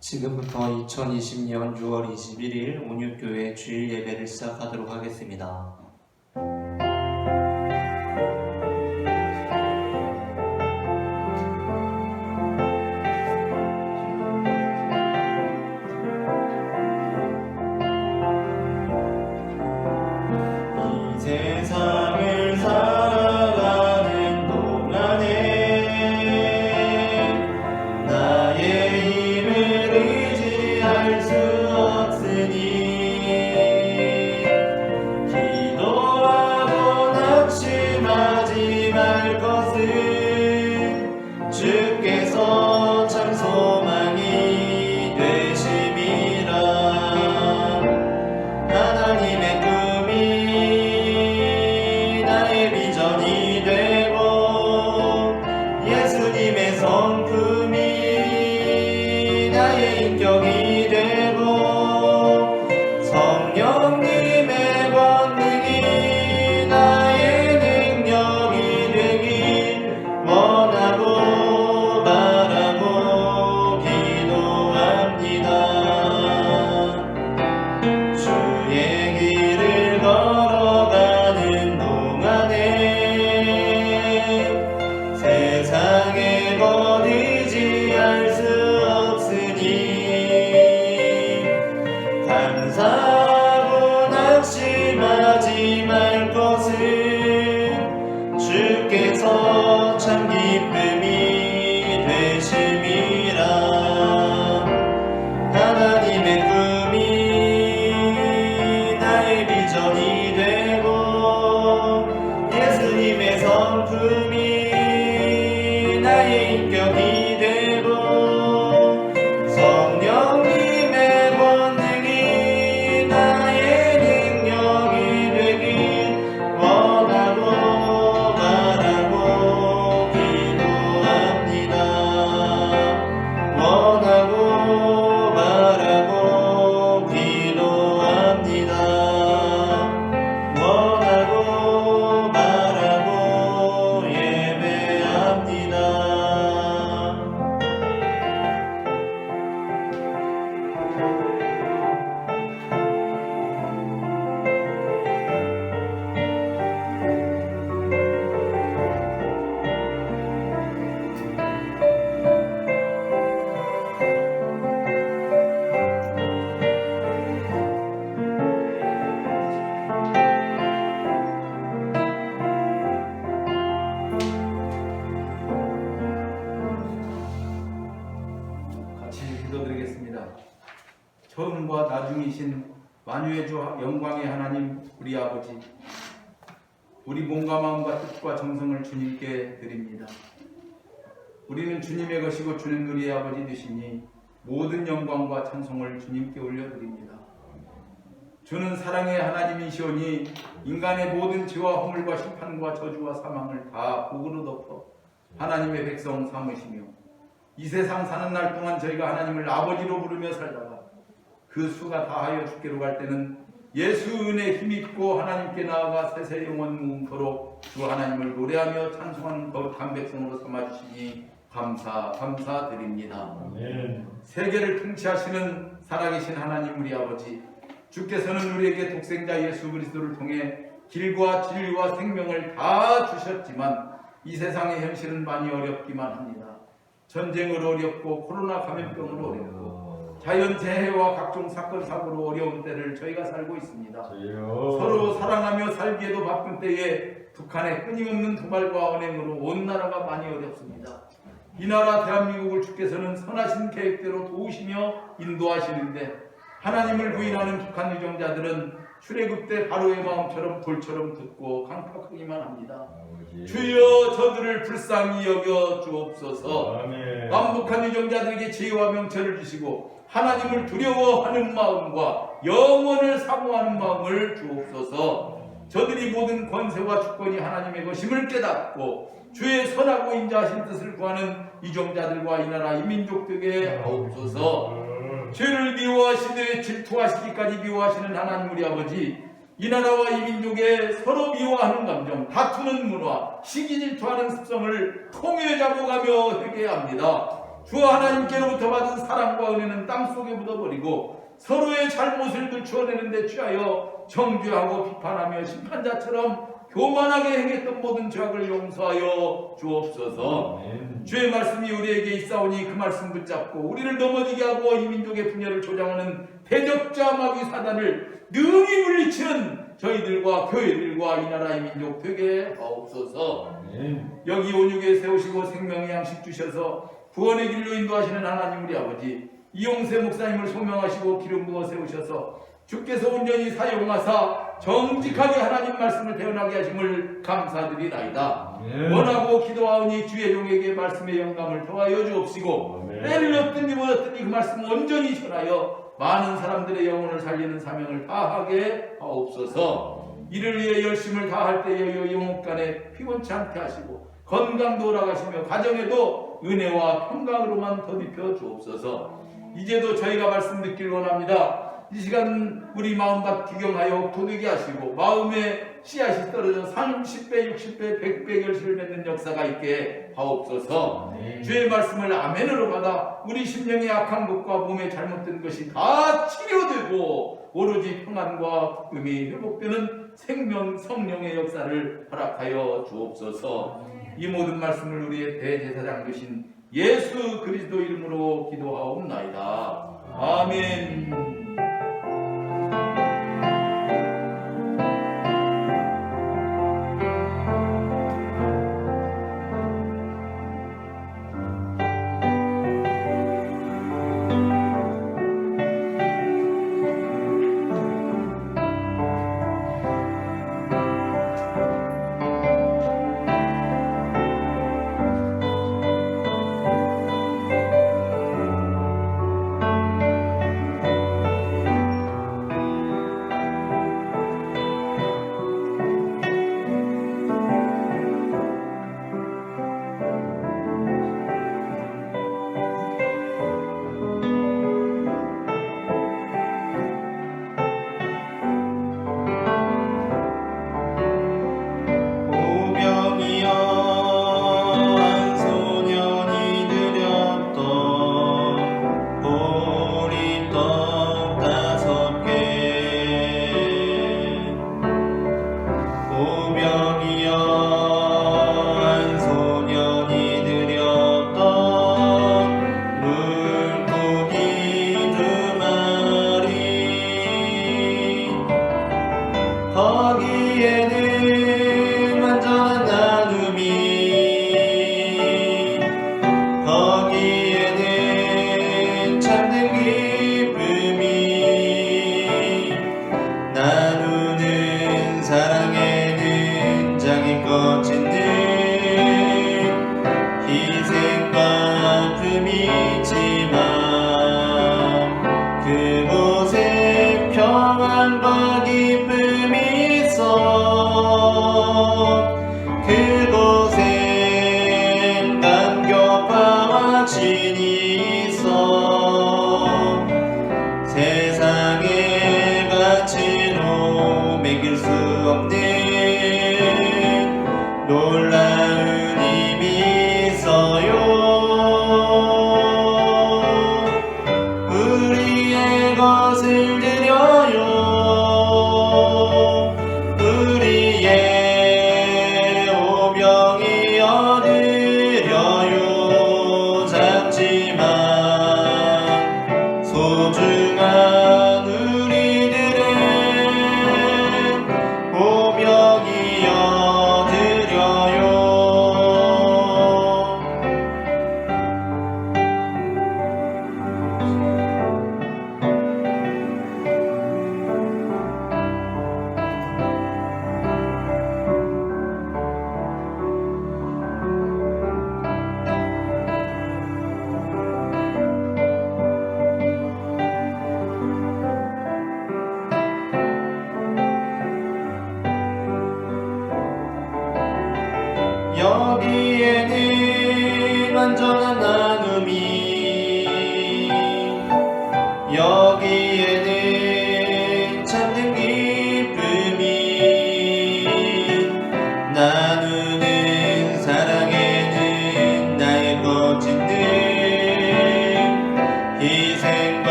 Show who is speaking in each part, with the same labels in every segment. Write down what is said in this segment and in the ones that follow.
Speaker 1: 지금부터 2020년 6월 21일 온유교회 주일 예배를 시작하도록 하겠습니다. 이 세상을 살아가는 동안에 나의 힘을 의지할 수 없으니 기도하고 낙심하지 말 것은 주께서 참 소망이 되심이라. 하나님의 꿈이 나의 비전이 되고 예수님의 성품이 나의 인격이 되고 성령님의 권능이 나의 능력이 되길 원하고 바라고 기도합니다. 주의 길을 걸어가는 동안에 세상에 곧 의지할 수 없으니 감사하고 낙심하지 말 것은 주께서 참 기쁨이 되심이라. 하나님의 꿈이 나의 비전이 되고 예수님의 성품이 나의 인격이 되고 성령님의 권능이 나의 능력이 되길 원하고 바라고 기도합니다. 원하고 바라고 기도합니다. 원하고 바라고 예배합니다.
Speaker 2: 같이 기도드리겠습니다. 처음과 나중이신 만유의 주 영광의 하나님 우리 아버지, 우리 몸과 마음과 뜻과 정성을 주님께 드립니다. 우리는 주님의 것이고 주는 우리의 아버지 되시니 모든 영광과 찬송을 주님께 올려드립니다. 주는 사랑의 하나님이시오니 인간의 모든 죄와 허물과 심판과 저주와 사망을 다 복으로 덮어 하나님의 백성 삼으시며 이 세상 사는 날 동안 저희가 하나님을 아버지로 부르며 살다가 그 수가 다하여 주께로 갈 때는 예수 은혜 힘입고 하나님께 나아가 세세 영원 무음토록 주 하나님을 노래하며 찬송하는 거룩한 백성으로 삼아주시니 감사드립니다.
Speaker 3: 아멘.
Speaker 2: 세계를 통치하시는 살아계신 하나님 우리 아버지, 주께서는 우리에게 독생자 예수 그리스도를 통해 길과 진리와 생명을 다 주셨지만 이 세상의 현실은 많이 어렵기만 합니다. 전쟁으로 어렵고 코로나 감염병으로 어렵고 자연재해와 각종 사건 사고로 어려운 때를 저희가 살고 있습니다. 서로 사랑하며 살기에도 바쁜 때에 북한의 끊임없는 도발과 언행으로 온 나라가 많이 어렵습니다. 이 나라 대한민국을 주께서는 선하신 계획대로 도우시며 인도하시는데 하나님을 부인하는 북한 유정자들은 출애굽 때 바로의 마음처럼 돌처럼 듣고 강팍하기만 합니다. 주여 저들을 불쌍히 여겨 주옵소서.
Speaker 3: 아멘.
Speaker 2: 남북한 유정자들에게 지혜와 명철을 주시고 하나님을 두려워하는 마음과 영원을 사모하는 마음을 주옵소서. 저들이 모든 권세와 주권이 하나님의 것임을 깨닫고 주의 선하고 인자하신 뜻을 구하는 이정자들과 이 나라 이 민족들에게 하옵소서. 죄를 미워하시되 질투하시기까지 미워하시는 하나님 우리 아버지, 이 나라와 이 민족의 서로 미워하는 감정, 다투는 문화, 시기 질투하는 습성을 통해 잡아가며 회개합니다. 주 하나님께로부터 받은 사랑과 은혜는 땅속에 묻어버리고 서로의 잘못을 들추어내는 데 취하여 정죄하고 비판하며 심판자처럼 교만하게 행했던 모든 죄악을 용서하여 주옵소서. 주의 말씀이 우리에게 있사오니 그 말씀 붙잡고 우리를 넘어지게 하고 이 민족의 분열을 조장하는 대적자 마귀 사단을 능히 물리치는 저희들과 교회들과 이 나라의 민족 되게 하옵소서. 여기 온유게 세우시고 생명의 양식 주셔서 구원의 길로 인도하시는 하나님 우리 아버지, 이용세 목사님을 소명하시고 기름 부어 세우셔서 주께서 온전히 사용하사 정직하게 하나님 말씀을 대언하게 하심을 감사드리나이다. 원하고 기도하오니 주의 종에게 말씀의 영감을 더하여 주옵시고 때를 얻든지 못 얻든지 그 말씀 온전히 전하여 많은 사람들의 영혼을 살리는 사명을 다하게 하옵소서. 이를 위해 열심을 다할 때에 영혼간에 피곤치 않게 하시고 건강도 오락하시며 가정에도 은혜와 평강으로만 덧입혀 주옵소서. 이제도 저희가 말씀 듣길 원합니다. 이 시간 우리 마음밭 기경하여 도되게 하시고 마음에 씨앗이 떨어져 30배, 60배, 100배 결실을 맺는 역사가 있게 하옵소서. 주의 말씀을 아멘으로 받아 우리 심령의 악한 것과 몸에 잘못된 것이 다 치료되고 오로지 평안과 기쁨이 회복되는 생명 성령의 역사를 허락하여 주옵소서. 이 모든 말씀을 우리의 대제사장 되신 예수 그리스도 이름으로 기도하옵나이다. 아멘.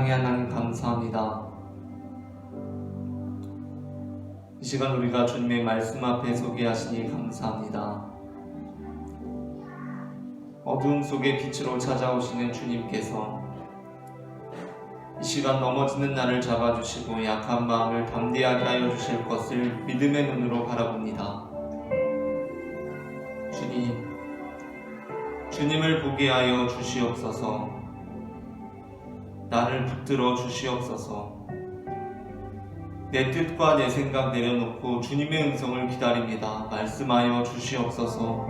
Speaker 1: 사랑의 하나님 감사합니다. 이 시간 우리가 주님의 말씀 앞에 서게 하시니 감사합니다. 어두움 속에 빛으로 찾아오시는 주님께서 이 시간 넘어지는 나를 잡아주시고 약한 마음을 담대하게 하여 주실 것을 믿음의 눈으로 바라봅니다. 주님을 보게 하여 주시옵소서. 나를 붙들어 주시옵소서. 내 뜻과 내 생각 내려놓고 주님의 음성을 기다립니다. 말씀하여 주시옵소서.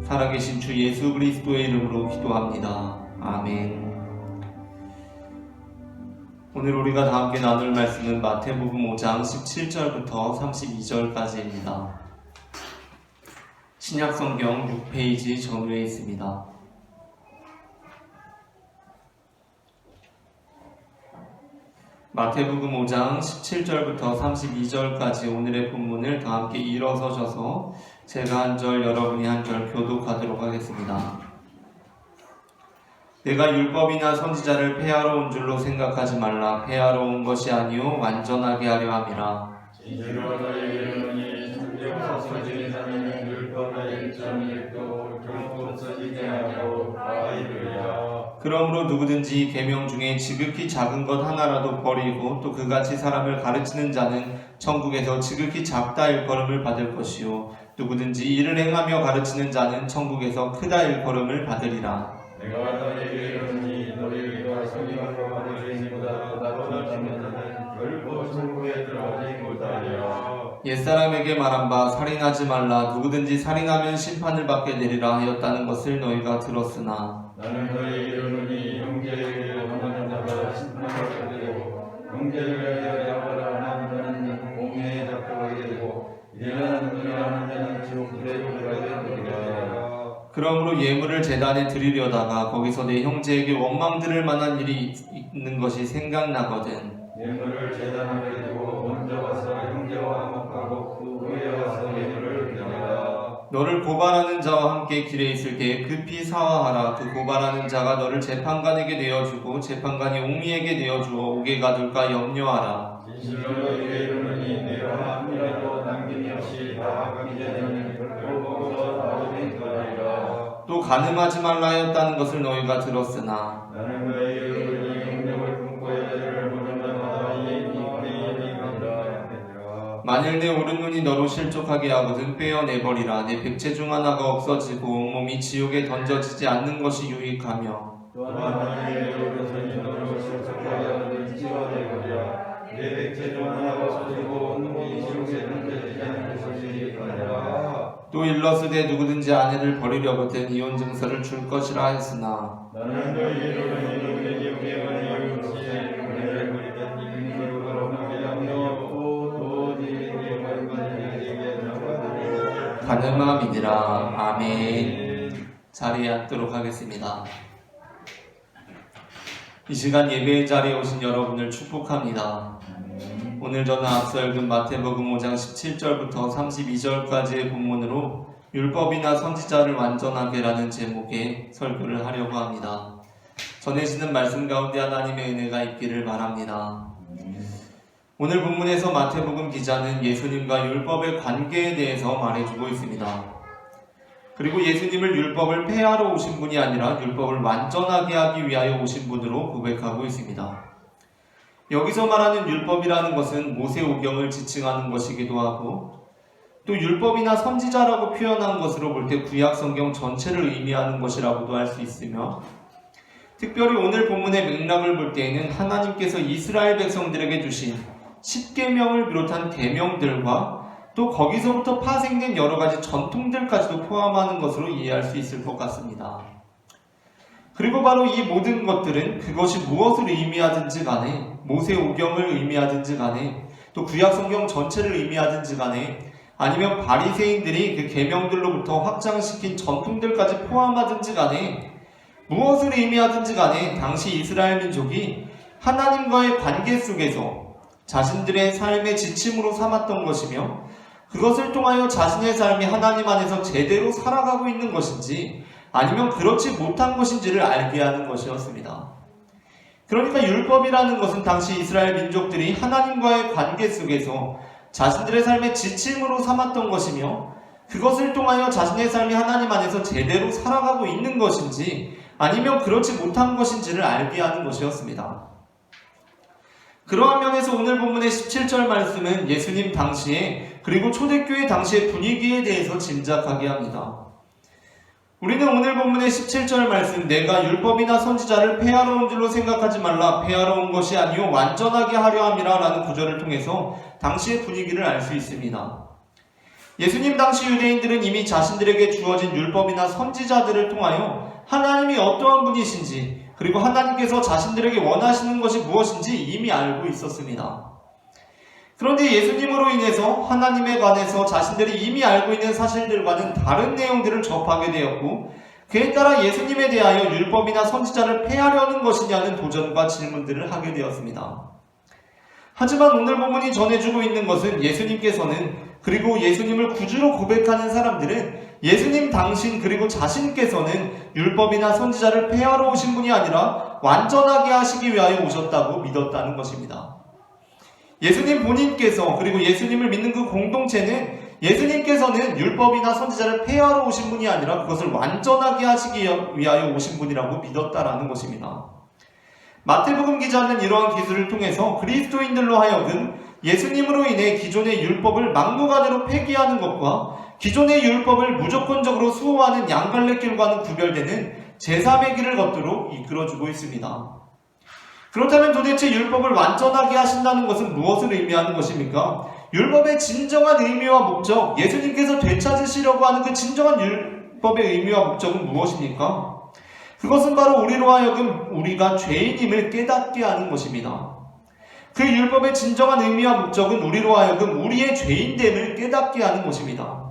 Speaker 1: 살아계신 주 예수 그리스도의 이름으로 기도합니다. 아멘. 오늘 우리가 다 함께 나눌 말씀은 마태복음 5장 17절부터 32절까지입니다. 신약성경 6페이지 전후에 있습니다. 마태복음 5장 17절부터 32절까지 오늘의 본문을 다 함께 일어서셔서 제가 한 절 여러분이 한 절 교독하도록 하겠습니다. 내가 율법이나 선지자를 폐하러 온 줄로 생각하지 말라. 폐하러 온 것이 아니요 완전하게 하려 함이라.
Speaker 3: 진실로 너희에게 이르노니 성경 없어지는 자는 율법의 1.1도 결코 없어지지 않고 다 이루리라.
Speaker 1: 그러므로 누구든지 계명 중에 지극히 작은 것 하나라도 버리고 또 그같이 사람을 가르치는 자는 천국에서 지극히 작다 일컬음을 받을 것이요 누구든지 이를 행하며 가르치는 자는 천국에서 크다 일컬음을 받으리라.
Speaker 3: 내가 너희에게 이르노니 너희가 성경으로 받으신 것보다 낮은 자는 결코 천국에 들어가지 못하리라.
Speaker 1: 옛사람에게 말한 바 살인하지 말라. 누구든지 살인하면 심판을 받게 되리라 하였다는 것을 너희가 들었으나
Speaker 3: 나는 너희에게 이르노니 형제에게 하는 자가 심판을 받게 되고 형제를 야하라 하는 자는 공회에 잡혀가게 되고 일하는 자는 지옥불에 들어가게 되리라.
Speaker 1: 그러므로 예물을 제단에 드리려다가 거기서 내 형제에게 원망 들을 만한 일이 있는 것이 생각나거든.
Speaker 3: 예물을 제단하게 두고 먼저 와서 형제와 화목하고 그 후에 와서 예물을 드리라.
Speaker 1: 너를 고발하는 자와 함께 길에 있을 때에 급히 사화하라. 그 고발하는 자가 너를 재판관에게 내어주고 재판관이 옹리에게 내어주어 옥에 가둘까 염려하라.
Speaker 3: 진실로 너희에게 이르노니 내가 함이라도 남김이 없이 다 가기 전에는 결코 나오게 하리라.
Speaker 1: 또 간음하지 말라 하였다는 것을 너희가 들었으나
Speaker 3: 나는 너희에게 이르노니 능력을 품고 여자를 보는 자마다 이익이 가리라.
Speaker 1: 만일 내 오른눈이 너로 실족하게 하거든 빼어내버리라. 내 백체 중 하나가 없어지고 온몸이 지옥에 던져지지 않는 것이 유익하며
Speaker 3: 또한 만일 내 오른손이 너로 실족하게 하거든 찢어내버리라. 내 백체 중 하나가 없어지고 온몸이 지옥에 던져지지 않는 것이 유익하니라.
Speaker 1: 또 일러스되 누구든지 아내를 버리려거든 이혼 증서를 줄 것이라 했으나
Speaker 3: 나는 너희에게 이르노니 너희에게 영예한 이웃이 은혜를 버리던 이민으로 걸어가게 하며 또 너희에게 영광을 나가리라.
Speaker 1: 간음함이니라. 아멘. 자리에 앉도록 하겠습니다. 이 시간 예배의 자리에 오신 여러분을 축복합니다. 오늘 저는 앞서 읽은 마태복음 5장 17절부터 32절까지의 본문으로 율법이나 선지자를 완전하게라는 제목의 설교를 하려고 합니다. 전해지는 말씀 가운데 하나님의 은혜가 있기를 바랍니다. 오늘 본문에서 마태복음 기자는 예수님과 율법의 관계에 대해서 말해주고 있습니다. 그리고 예수님을 율법을 폐하러 오신 분이 아니라 율법을 완전하게 하기 위하여 오신 분으로 고백하고 있습니다. 여기서 말하는 율법이라는 것은 모세오경을 지칭하는 것이기도 하고 또 율법이나 선지자라고 표현한 것으로 볼 때 구약성경 전체를 의미하는 것이라고도 할 수 있으며 특별히 오늘 본문의 맥락을 볼 때에는 하나님께서 이스라엘 백성들에게 주신 10계명을 비롯한 계명들과 또 거기서부터 파생된 여러 가지 전통들까지도 포함하는 것으로 이해할 수 있을 것 같습니다. 그리고 바로 이 모든 것들은 그것이 무엇을 의미하든지 간에 모세오경을 의미하든지 간에 또 구약성경 전체를 의미하든지 간에 아니면 바리새인들이 그 계명들로부터 확장시킨 전통들까지 포함하든지 간에 무엇을 의미하든지 간에 당시 이스라엘 민족이 하나님과의 관계 속에서 자신들의 삶의 지침으로 삼았던 것이며 그것을 통하여 자신의 삶이 하나님 안에서 제대로 살아가고 있는 것인지 아니면 그렇지 못한 것인지를 알게 하는 것이었습니다. 그러니까 율법이라는 것은 당시 이스라엘 민족들이 하나님과의 관계 속에서 자신들의 삶의 지침으로 삼았던 것이며 그것을 통하여 자신의 삶이 하나님 안에서 제대로 살아가고 있는 것인지 아니면 그렇지 못한 것인지를 알게 하는 것이었습니다. 그러한 면에서 오늘 본문의 17절 말씀은 예수님 당시에 그리고 초대교회 당시의 분위기에 대해서 짐작하게 합니다. 우리는 오늘 본문의 17절 말씀 내가 율법이나 선지자를 폐하러 온 줄로 생각하지 말라 폐하러 온 것이 아니요 완전하게 하려 함이라 라는 구절을 통해서 당시의 분위기를 알 수 있습니다. 예수님 당시 유대인들은 이미 자신들에게 주어진 율법이나 선지자들을 통하여 하나님이 어떠한 분이신지 그리고 하나님께서 자신들에게 원하시는 것이 무엇인지 이미 알고 있었습니다. 그런데 예수님으로 인해서 하나님에 관해서 자신들이 이미 알고 있는 사실들과는 다른 내용들을 접하게 되었고 그에 따라 예수님에 대하여 율법이나 선지자를 폐하려는 것이냐는 도전과 질문들을 하게 되었습니다. 하지만 오늘 본문이 전해주고 있는 것은 예수님께서는 그리고 예수님을 구주로 고백하는 사람들은 예수님 당신 그리고 자신께서는 율법이나 선지자를 폐하러 오신 분이 아니라 완전하게 하시기 위하여 오셨다고 믿었다는 것입니다. 예수님 본인께서 그리고 예수님을 믿는 그 공동체는 예수님께서는 율법이나 선지자를 폐하러 오신 분이 아니라 그것을 완전하게 하시기 위하여 오신 분이라고 믿었다라는 것입니다. 마태복음 기자는 이러한 기술을 통해서 그리스도인들로 하여금 예수님으로 인해 기존의 율법을 막무가내로 폐기하는 것과 기존의 율법을 무조건적으로 수호하는 양갈래길과는 구별되는 제3의 길을 걷도록 이끌어주고 있습니다. 그렇다면 도대체 율법을 완전하게 하신다는 것은 무엇을 의미하는 것입니까? 율법의 진정한 의미와 목적, 예수님께서 되찾으시려고 하는 그 진정한 율법의 의미와 목적은 무엇입니까? 그것은 바로 우리로 하여금 우리가 죄인임을 깨닫게 하는 것입니다. 그 율법의 진정한 의미와 목적은 우리로 하여금 우리의 죄인됨을 깨닫게 하는 것입니다.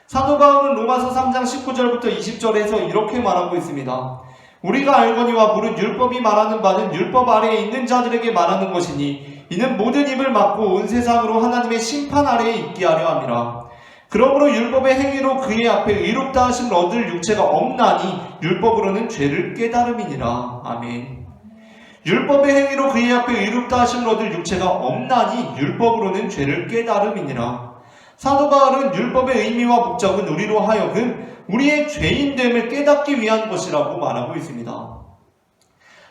Speaker 1: 사도 바울은 로마서 3장 19절부터 20절에서 이렇게 말하고 있습니다. 우리가 알거니와 무릇 율법이 말하는 바는 율법 아래에 있는 자들에게 말하는 것이니 이는 모든 입을 막고 온 세상으로 하나님의 심판 아래에 있게 하려 함이라. 그러므로 율법의 행위로 그의 앞에 의롭다 하심을 얻을 육체가 없나니 율법으로는 죄를 깨달음이니라. 아멘. 율법의 행위로 그의 앞에 의롭다 하심을 얻을 육체가 없나니 율법으로는 죄를 깨달음이니라. 사도 바울은 율법의 의미와 목적은 우리로 하여금 우리의 죄인됨을 깨닫기 위한 것이라고 말하고 있습니다.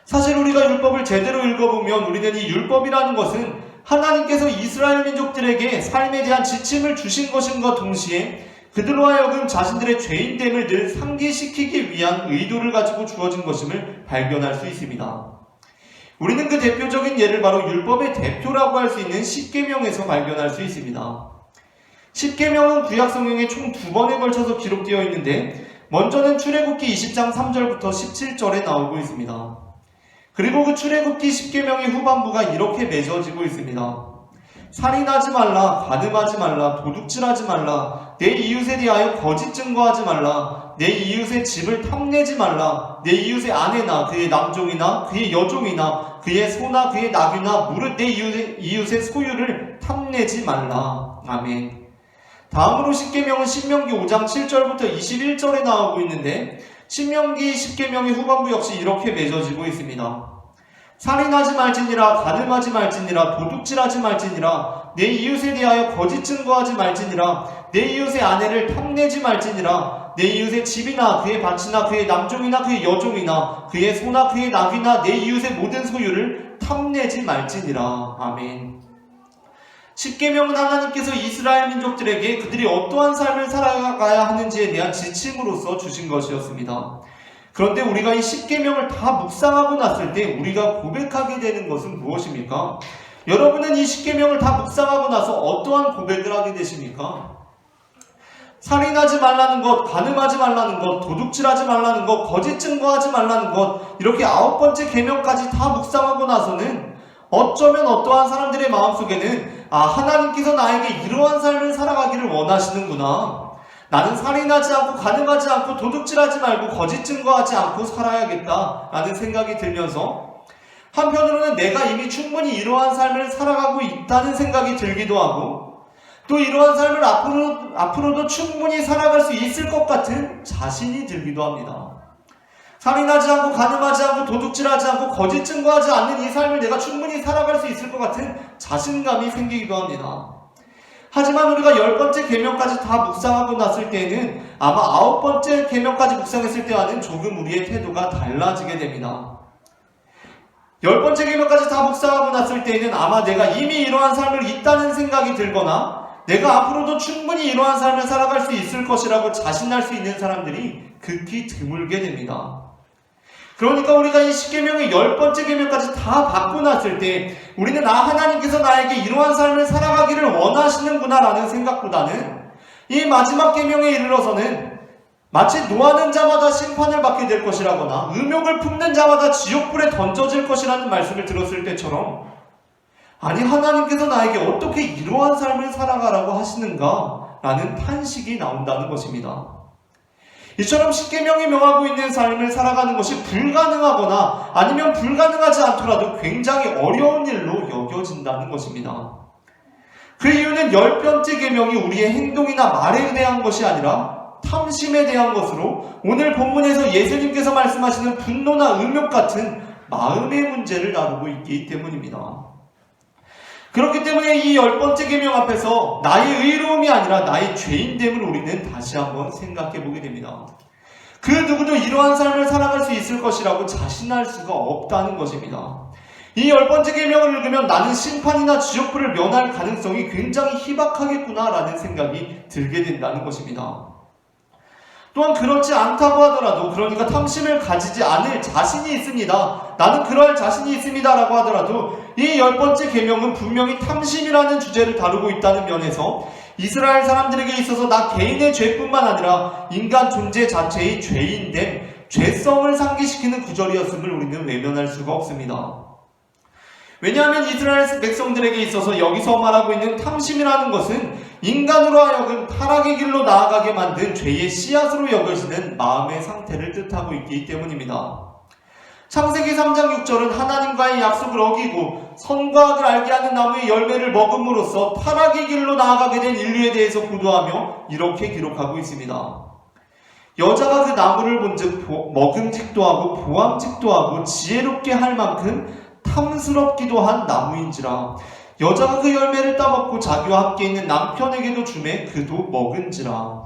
Speaker 1: 사실 우리가 율법을 제대로 읽어보면 우리는 이 율법이라는 것은 하나님께서 이스라엘 민족들에게 삶에 대한 지침을 주신 것임과 동시에 그들로 하여금 자신들의 죄인됨을 늘 상기시키기 위한 의도를 가지고 주어진 것임을 발견할 수 있습니다. 우리는 그 대표적인 예를 바로 율법의 대표라고 할 수 있는 십계명에서 발견할 수 있습니다. 십계명은 구약 성경에 총 2번에 걸쳐서 기록되어 있는데 먼저는 출애굽기 20장 3절부터 17절에 나오고 있습니다. 그리고 그 출애굽기 십계명의 후반부가 이렇게 맺어지고 있습니다. 살인하지 말라, 간음하지 말라, 도둑질하지 말라, 내 이웃에 대하여 거짓 증거하지 말라, 내 이웃의 집을 탐내지 말라, 내 이웃의 아내나 그의 남종이나 그의 여종이나 그의 소나 그의 나귀나 무릇 내 이웃의 소유를 탐내지 말라. 아멘. 다음으로 십계명은 신명기 5장 7절부터 21절에 나오고 있는데 신명기 십계명의 후반부 역시 이렇게 맺어지고 있습니다. 살인하지 말지니라, 간음하지 말지니라, 도둑질하지 말지니라, 내 이웃에 대하여 거짓 증거하지 말지니라, 내 이웃의 아내를 탐내지 말지니라, 내 이웃의 집이나 그의 밭이나 그의 남종이나 그의 여종이나 그의 소나 그의 나귀나 내 이웃의 모든 소유를 탐내지 말지니라. 아멘. 십계명은 하나님께서 이스라엘 민족들에게 그들이 어떠한 삶을 살아가야 하는지에 대한 지침으로서 주신 것이었습니다. 그런데 우리가 이 십계명을 다 묵상하고 났을 때 우리가 고백하게 되는 것은 무엇입니까? 여러분은 이 십계명을 다 묵상하고 나서 어떠한 고백을 하게 되십니까? 살인하지 말라는 것, 간음하지 말라는 것, 도둑질하지 말라는 것, 거짓 증거하지 말라는 것, 이렇게 9번째 계명까지 다 묵상하고 나서는 어쩌면 어떠한 사람들의 마음속에는 하나님께서 나에게 이러한 삶을 살아가기를 원하시는구나. 나는 살인하지 않고 간음하지 않고 도둑질하지 말고 거짓 증거하지 않고 살아야겠다 라는 생각이 들면서 한편으로는 내가 이미 충분히 이러한 삶을 살아가고 있다는 생각이 들기도 하고 또 이러한 삶을 앞으로도 충분히 살아갈 수 있을 것 같은 자신이 들기도 합니다. 살인하지 않고 간음하지 않고 도둑질하지 않고 거짓 증거하지 않는 이 삶을 내가 충분히 살아갈 수 있을 것 같은 자신감이 생기기도 합니다. 하지만 우리가 10번째 계명까지 다 묵상하고 났을 때에는 아마 9번째 계명까지 묵상했을 때와는 조금 우리의 태도가 달라지게 됩니다. 10번째 계명까지 다 묵상하고 났을 때에는 아마 내가 이미 이러한 삶을 있다는 생각이 들거나 내가 앞으로도 충분히 이러한 삶을 살아갈 수 있을 것이라고 자신할 수 있는 사람들이 극히 드물게 됩니다. 그러니까 우리가 이 10계명의 10번째 계명까지 다 받고 났을 때 우리는 하나님께서 나에게 이러한 삶을 살아가기를 원하시는구나 라는 생각보다는 이 마지막 계명에 이르러서는 마치 노하는 자마다 심판을 받게 될 것이라거나 의욕을 품는 자마다 지옥불에 던져질 것이라는 말씀을 들었을 때처럼 아니 하나님께서 나에게 어떻게 이러한 삶을 살아가라고 하시는가 라는 탄식이 나온다는 것입니다. 이처럼 10계명이 명하고 있는 삶을 살아가는 것이 불가능하거나 아니면 불가능하지 않더라도 굉장히 어려운 일로 여겨진다는 것입니다. 그 이유는 10번째 계명이 우리의 행동이나 말에 대한 것이 아니라 탐심에 대한 것으로 오늘 본문에서 예수님께서 말씀하시는 분노나 음욕 같은 마음의 문제를 다루고 있기 때문입니다. 그렇기 때문에 이 10번째 계명 앞에서 나의 의로움이 아니라 나의 죄인됨을 우리는 다시 한번 생각해 보게 됩니다. 그 누구도 이러한 삶을 살아갈 수 있을 것이라고 자신할 수가 없다는 것입니다. 이 10번째 계명을 읽으면 나는 심판이나 지옥불을 면할 가능성이 굉장히 희박하겠구나라는 생각이 들게 된다는 것입니다. 또한 그렇지 않다고 하더라도 그러니까 탐심을 가지지 않을 자신이 있습니다. 나는 그럴 자신이 있습니다 라고 하더라도 이 10번째 계명은 분명히 탐심이라는 주제를 다루고 있다는 면에서 이스라엘 사람들에게 있어서 나 개인의 죄뿐만 아니라 인간 존재 자체의 죄인됨, 죄성을 상기시키는 구절이었음을 우리는 외면할 수가 없습니다. 왜냐하면 이스라엘 백성들에게 있어서 여기서 말하고 있는 탐심이라는 것은 인간으로 하여금 타락의 길로 나아가게 만든 죄의 씨앗으로 여겨지는 마음의 상태를 뜻하고 있기 때문입니다. 창세기 3장 6절은 하나님과의 약속을 어기고 선과 악을 알게 하는 나무의 열매를 먹음으로써 타락의 길로 나아가게 된 인류에 대해서 보도하며 이렇게 기록하고 있습니다. 여자가 그 나무를 본즉 먹음직도 하고 보암직도 하고 지혜롭게 할 만큼 탐스럽기도 한 나무인지라 여자가 그 열매를 따먹고 자기와 함께 있는 남편에게도 주매 그도 먹은지라.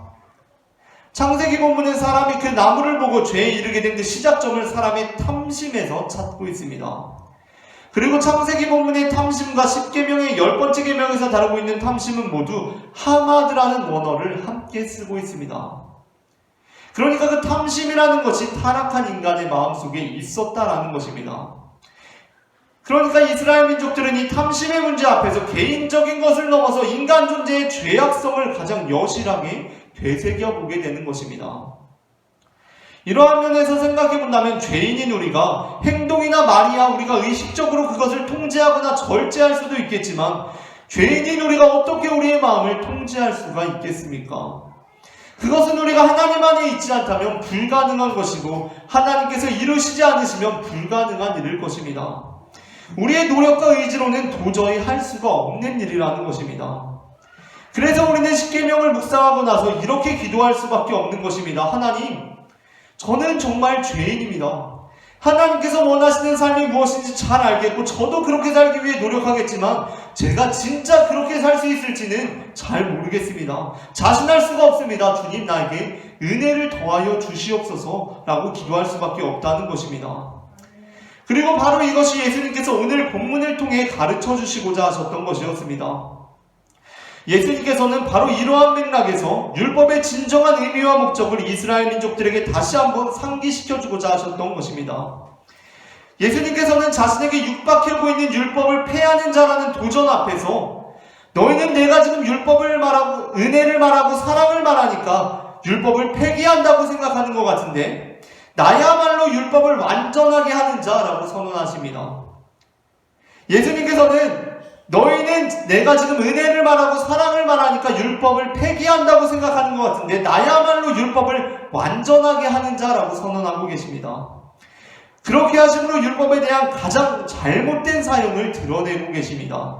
Speaker 1: 창세기 본문은 사람이 그 나무를 보고 죄에 이르게 된 그 시작점을 사람의 탐심에서 찾고 있습니다. 그리고 창세기 본문의 탐심과 10계명의 10번째 계명에서 다루고 있는 탐심은 모두 하마드라는 원어를 함께 쓰고 있습니다. 그러니까 그 탐심이라는 것이 타락한 인간의 마음속에 있었다라는 것입니다. 그러니까 이스라엘 민족들은 이 탐심의 문제 앞에서 개인적인 것을 넘어서 인간 존재의 죄악성을 가장 여실하게 되새겨보게 되는 것입니다. 이러한 면에서 생각해본다면 죄인인 우리가 행동이나 말이야 우리가 의식적으로 그것을 통제하거나 절제할 수도 있겠지만 죄인인 우리가 어떻게 우리의 마음을 통제할 수가 있겠습니까? 그것은 우리가 하나님 안에 있지 않다면 불가능한 것이고 하나님께서 이루시지 않으시면 불가능한 일일 것입니다. 우리의 노력과 의지로는 도저히 할 수가 없는 일이라는 것입니다. 그래서 우리는 10계명을 묵상하고 나서 이렇게 기도할 수밖에 없는 것입니다. 하나님, 저는 정말 죄인입니다. 하나님께서 원하시는 삶이 무엇인지 잘 알겠고 저도 그렇게 살기 위해 노력하겠지만 제가 진짜 그렇게 살 수 있을지는 잘 모르겠습니다. 자신할 수가 없습니다. 주님 나에게 은혜를 더하여 주시옵소서 라고 기도할 수밖에 없다는 것입니다. 그리고 바로 이것이 예수님께서 오늘 본문을 통해 가르쳐 주시고자 하셨던 것이었습니다. 예수님께서는 바로 이러한 맥락에서 율법의 진정한 의미와 목적을 이스라엘 민족들에게 다시 한번 상기시켜주고자 하셨던 것입니다. 예수님께서는 자신에게 육박하고 있는 율법을 폐하는 자라는 도전 앞에서 너희는 내가 지금 율법을 말하고 은혜를 말하고 사랑을 말하니까 율법을 폐기한다고 생각하는 것 같은데 나야말로 율법을 완전하게 하는 자라고 선언하십니다. 예수님께서는 너희는 내가 지금 은혜를 말하고 사랑을 말하니까 율법을 폐기한다고 생각하는 것 같은데 나야말로 율법을 완전하게 하는 자라고 선언하고 계십니다. 그렇게 하심으로 율법에 대한 가장 잘못된 사용을 드러내고 계십니다.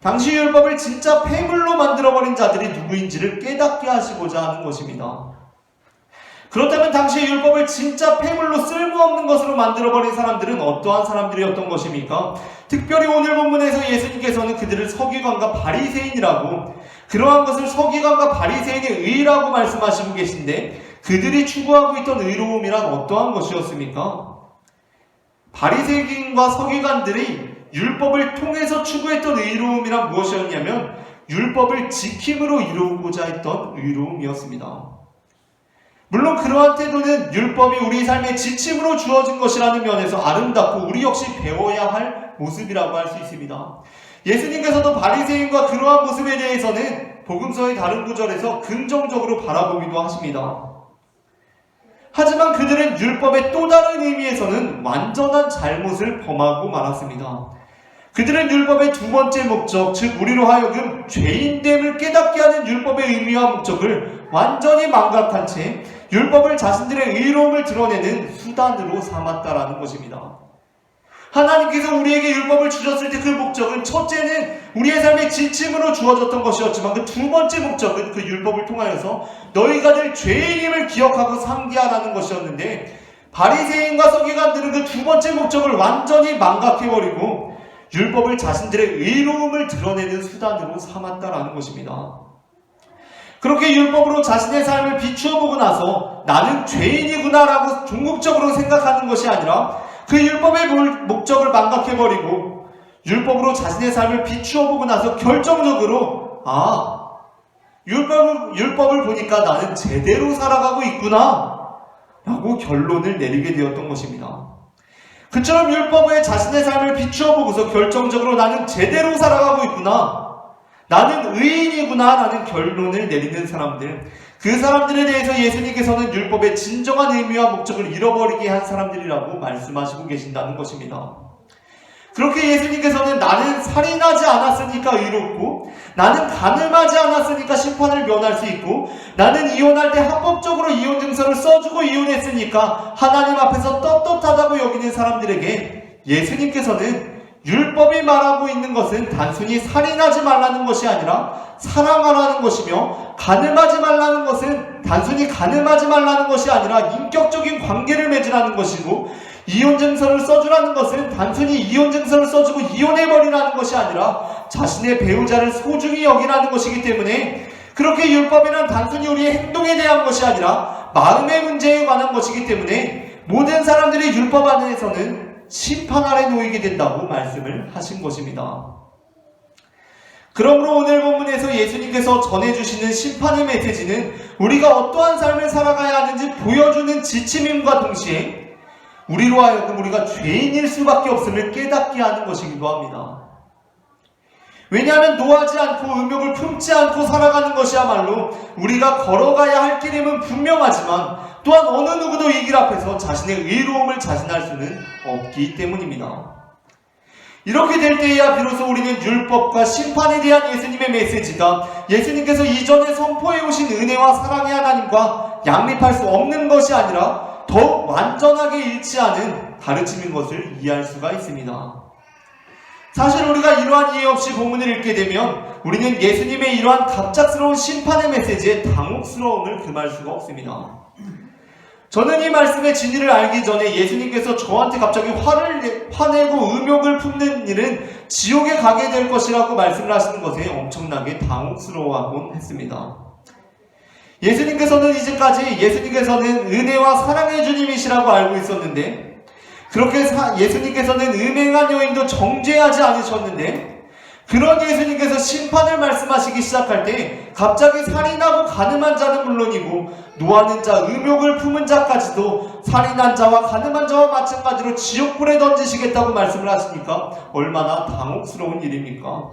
Speaker 1: 당시 율법을 진짜 폐물로 만들어버린 자들이 누구인지를 깨닫게 하시고자 하는 것입니다. 그렇다면 당시의 율법을 진짜 폐물로 쓸모없는 것으로 만들어버린 사람들은 어떠한 사람들이었던 것입니까? 특별히 오늘 본문에서 예수님께서는 그들을 서기관과 바리새인이라고, 그러한 것을 서기관과 바리새인의 의라고 말씀하시고 계신데, 그들이 추구하고 있던 의로움이란 어떠한 것이었습니까? 바리새인과 서기관들이 율법을 통해서 추구했던 의로움이란 무엇이었냐면 율법을 지킴으로 이루고자 했던 의로움이었습니다. 물론 그러한 태도는 율법이 우리 삶의 지침으로 주어진 것이라는 면에서 아름답고 우리 역시 배워야 할 모습이라고 할 수 있습니다. 예수님께서도 바리새인과 그러한 모습에 대해서는 복음서의 다른 구절에서 긍정적으로 바라보기도 하십니다. 하지만 그들은 율법의 또 다른 의미에서는 완전한 잘못을 범하고 말았습니다. 그들은 율법의 두 번째 목적, 즉 우리로 하여금 죄인됨을 깨닫게 하는 율법의 의미와 목적을 완전히 망각한 채 율법을 자신들의 의로움을 드러내는 수단으로 삼았다라는 것입니다. 하나님께서 우리에게 율법을 주셨을 때 그 목적은 첫째는 우리의 삶의 지침으로 주어졌던 것이었지만 그 두 번째 목적은 그 율법을 통하여서 너희가 늘 죄인임을 기억하고 상기하라는 것이었는데, 바리새인과 서기관들은 그 두 번째 목적을 완전히 망각해버리고 율법을 자신들의 의로움을 드러내는 수단으로 삼았다라는 것입니다. 그렇게 율법으로 자신의 삶을 비추어 보고 나서 나는 죄인이구나 라고 종국적으로 생각하는 것이 아니라 그 율법의 목적을 망각해버리고 율법으로 자신의 삶을 비추어 보고 나서 결정적으로 율법을 보니까 나는 제대로 살아가고 있구나 라고 결론을 내리게 되었던 것입니다. 그처럼 율법에 자신의 삶을 비추어 보고서 결정적으로 나는 제대로 살아가고 있구나, 나는 의인이구나 라는 결론을 내리는 사람들, 그 사람들에 대해서 예수님께서는 율법의 진정한 의미와 목적을 잃어버리게 한 사람들이라고 말씀하시고 계신다는 것입니다. 그렇게 예수님께서는 나는 살인하지 않았으니까 의롭고, 나는 간음하지 않았으니까 심판을 면할 수 있고, 나는 이혼할 때 합법적으로 이혼증서를 써주고 이혼했으니까 하나님 앞에서 떳떳하다고 여기는 사람들에게 예수님께서는 율법이 말하고 있는 것은 단순히 살인하지 말라는 것이 아니라 사랑하라는 것이며, 간음하지 말라는 것은 단순히 간음하지 말라는 것이 아니라 인격적인 관계를 맺으라는 것이고, 이혼증서를 써주라는 것은 단순히 이혼증서를 써주고 이혼해버리라는 것이 아니라 자신의 배우자를 소중히 여기라는 것이기 때문에, 그렇게 율법이란 단순히 우리의 행동에 대한 것이 아니라 마음의 문제에 관한 것이기 때문에 모든 사람들이 율법 안에서는 심판 아래 놓이게 된다고 말씀을 하신 것입니다. 그러므로 오늘 본문에서 예수님께서 전해주시는 심판의 메시지는 우리가 어떠한 삶을 살아가야 하는지 보여주는 지침임과 동시에 우리로 하여금 우리가 죄인일 수밖에 없음을 깨닫게 하는 것이기도 합니다. 왜냐하면 노하지 않고 음욕을 품지 않고 살아가는 것이야말로 우리가 걸어가야 할 길임은 분명하지만 또한 어느 누구도 이 길 앞에서 자신의 의로움을 자신할 수는 없기 때문입니다. 이렇게 될 때에야 비로소 우리는 율법과 심판에 대한 예수님의 메시지가 예수님께서 이전에 선포해 오신 은혜와 사랑의 하나님과 양립할 수 없는 것이 아니라 더욱 완전하게 일치하는 가르침인 것을 이해할 수가 있습니다. 사실 우리가 이러한 이해 없이 본문을 읽게 되면 우리는 예수님의 이러한 갑작스러운 심판의 메시지에 당혹스러움을 금할 수가 없습니다. 저는 이 말씀의 진리를 알기 전에 예수님께서 저한테 갑자기 화내고 음욕을 품는 일은 지옥에 가게 될 것이라고 말씀을 하시는 것에 엄청나게 당혹스러워하곤 했습니다. 예수님께서는 이제까지 예수님께서는 은혜와 사랑의 주님이시라고 알고 있었는데, 그렇게 예수님께서는 음행한 여인도 정죄하지 않으셨는데, 그런 예수님께서 심판을 말씀하시기 시작할 때 갑자기 살인하고 간음한 자는 물론이고 노하는 자, 음욕을 품은 자까지도 살인한 자와 간음한 자와 마찬가지로 지옥불에 던지시겠다고 말씀을 하시니까 얼마나 당혹스러운 일입니까?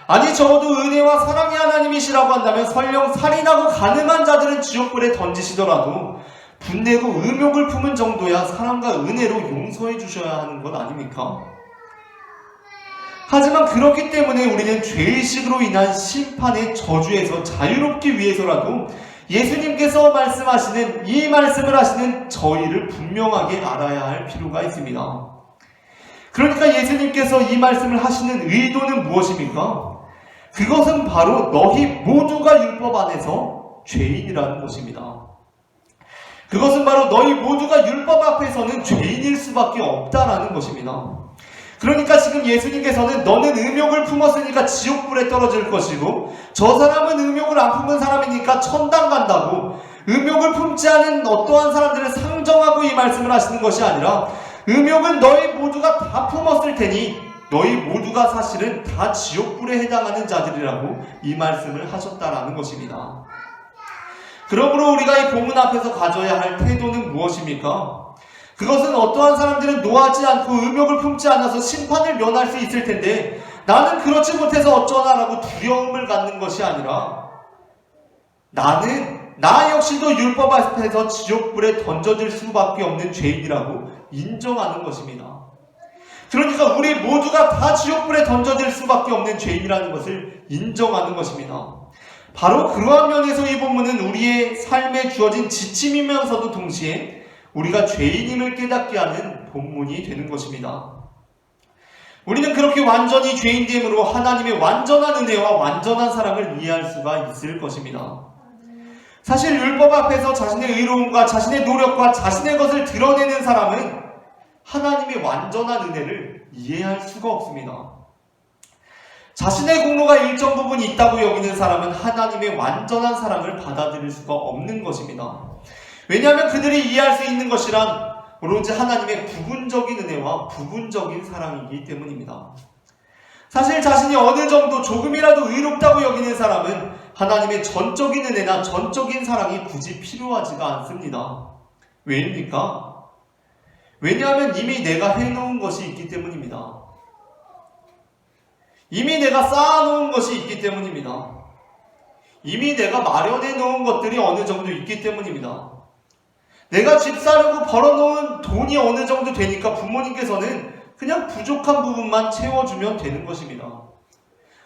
Speaker 1: 아니, 적어도 은혜와 사랑의 하나님이시라고 한다면 설령 살인하고 간음한 자들은 지옥불에 던지시더라도 분내고 음욕을 품은 정도야 사랑과 은혜로 용서해 주셔야 하는 것 아닙니까? 하지만 그렇기 때문에 우리는 죄의식으로 인한 심판의 저주에서 자유롭기 위해서라도 예수님께서 말씀하시는 이 말씀을 하시는 저희를 분명하게 알아야 할 필요가 있습니다. 그러니까 예수님께서 이 말씀을 하시는 의도는 무엇입니까? 그것은 바로 너희 모두가 율법 안에서 죄인이라는 것입니다. 그것은 바로 너희 모두가 율법 앞에서는 죄인일 수밖에 없다라는 것입니다. 그러니까 지금 예수님께서는 너는 음욕을 품었으니까 지옥불에 떨어질 것이고 저 사람은 음욕을 안 품은 사람이니까 천당 간다고, 음욕을 품지 않은 어떠한 사람들을 상정하고 이 말씀을 하시는 것이 아니라 음욕은 너희 모두가 다 품었을 테니 너희 모두가 사실은 다 지옥불에 해당하는 자들이라고 이 말씀을 하셨다라는 것입니다. 그러므로 우리가 이 본문 앞에서 가져야 할 태도는 무엇입니까? 그것은 어떠한 사람들은 노하지 않고 음욕을 품지 않아서 심판을 면할 수 있을 텐데 나는 그렇지 못해서 어쩌나라고 두려움을 갖는 것이 아니라 나 역시도 율법 앞에서 지옥불에 던져질 수밖에 없는 죄인이라고 인정하는 것입니다. 그러니까 우리 모두가 다 지옥불에 던져질 수밖에 없는 죄인이라는 것을 인정하는 것입니다. 바로 그러한 면에서 이 본문은 우리의 삶에 주어진 지침이면서도 동시에 우리가 죄인임을 깨닫게 하는 본문이 되는 것입니다. 우리는 그렇게 완전히 죄인됨으로 하나님의 완전한 은혜와 완전한 사랑을 이해할 수가 있을 것입니다. 사실 율법 앞에서 자신의 의로움과 자신의 노력과 자신의 것을 드러내는 사람은 하나님의 완전한 은혜를 이해할 수가 없습니다. 자신의 공로가 일정 부분 있다고 여기는 사람은 하나님의 완전한 사랑을 받아들일 수가 없는 것입니다. 왜냐하면 그들이 이해할 수 있는 것이란 오로지 하나님의 부분적인 은혜와 부분적인 사랑이기 때문입니다. 사실 자신이 어느 정도 조금이라도 의롭다고 여기는 사람은 하나님의 전적인 은혜나 전적인 사랑이 굳이 필요하지가 않습니다. 왜입니까? 왜냐하면 이미 내가 해놓은 것이 있기 때문입니다. 이미 내가 쌓아놓은 것이 있기 때문입니다. 이미 내가 마련해 놓은 것들이 어느 정도 있기 때문입니다. 내가 집 사려고 벌어놓은 돈이 어느 정도 되니까 부모님께서는 그냥 부족한 부분만 채워주면 되는 것입니다.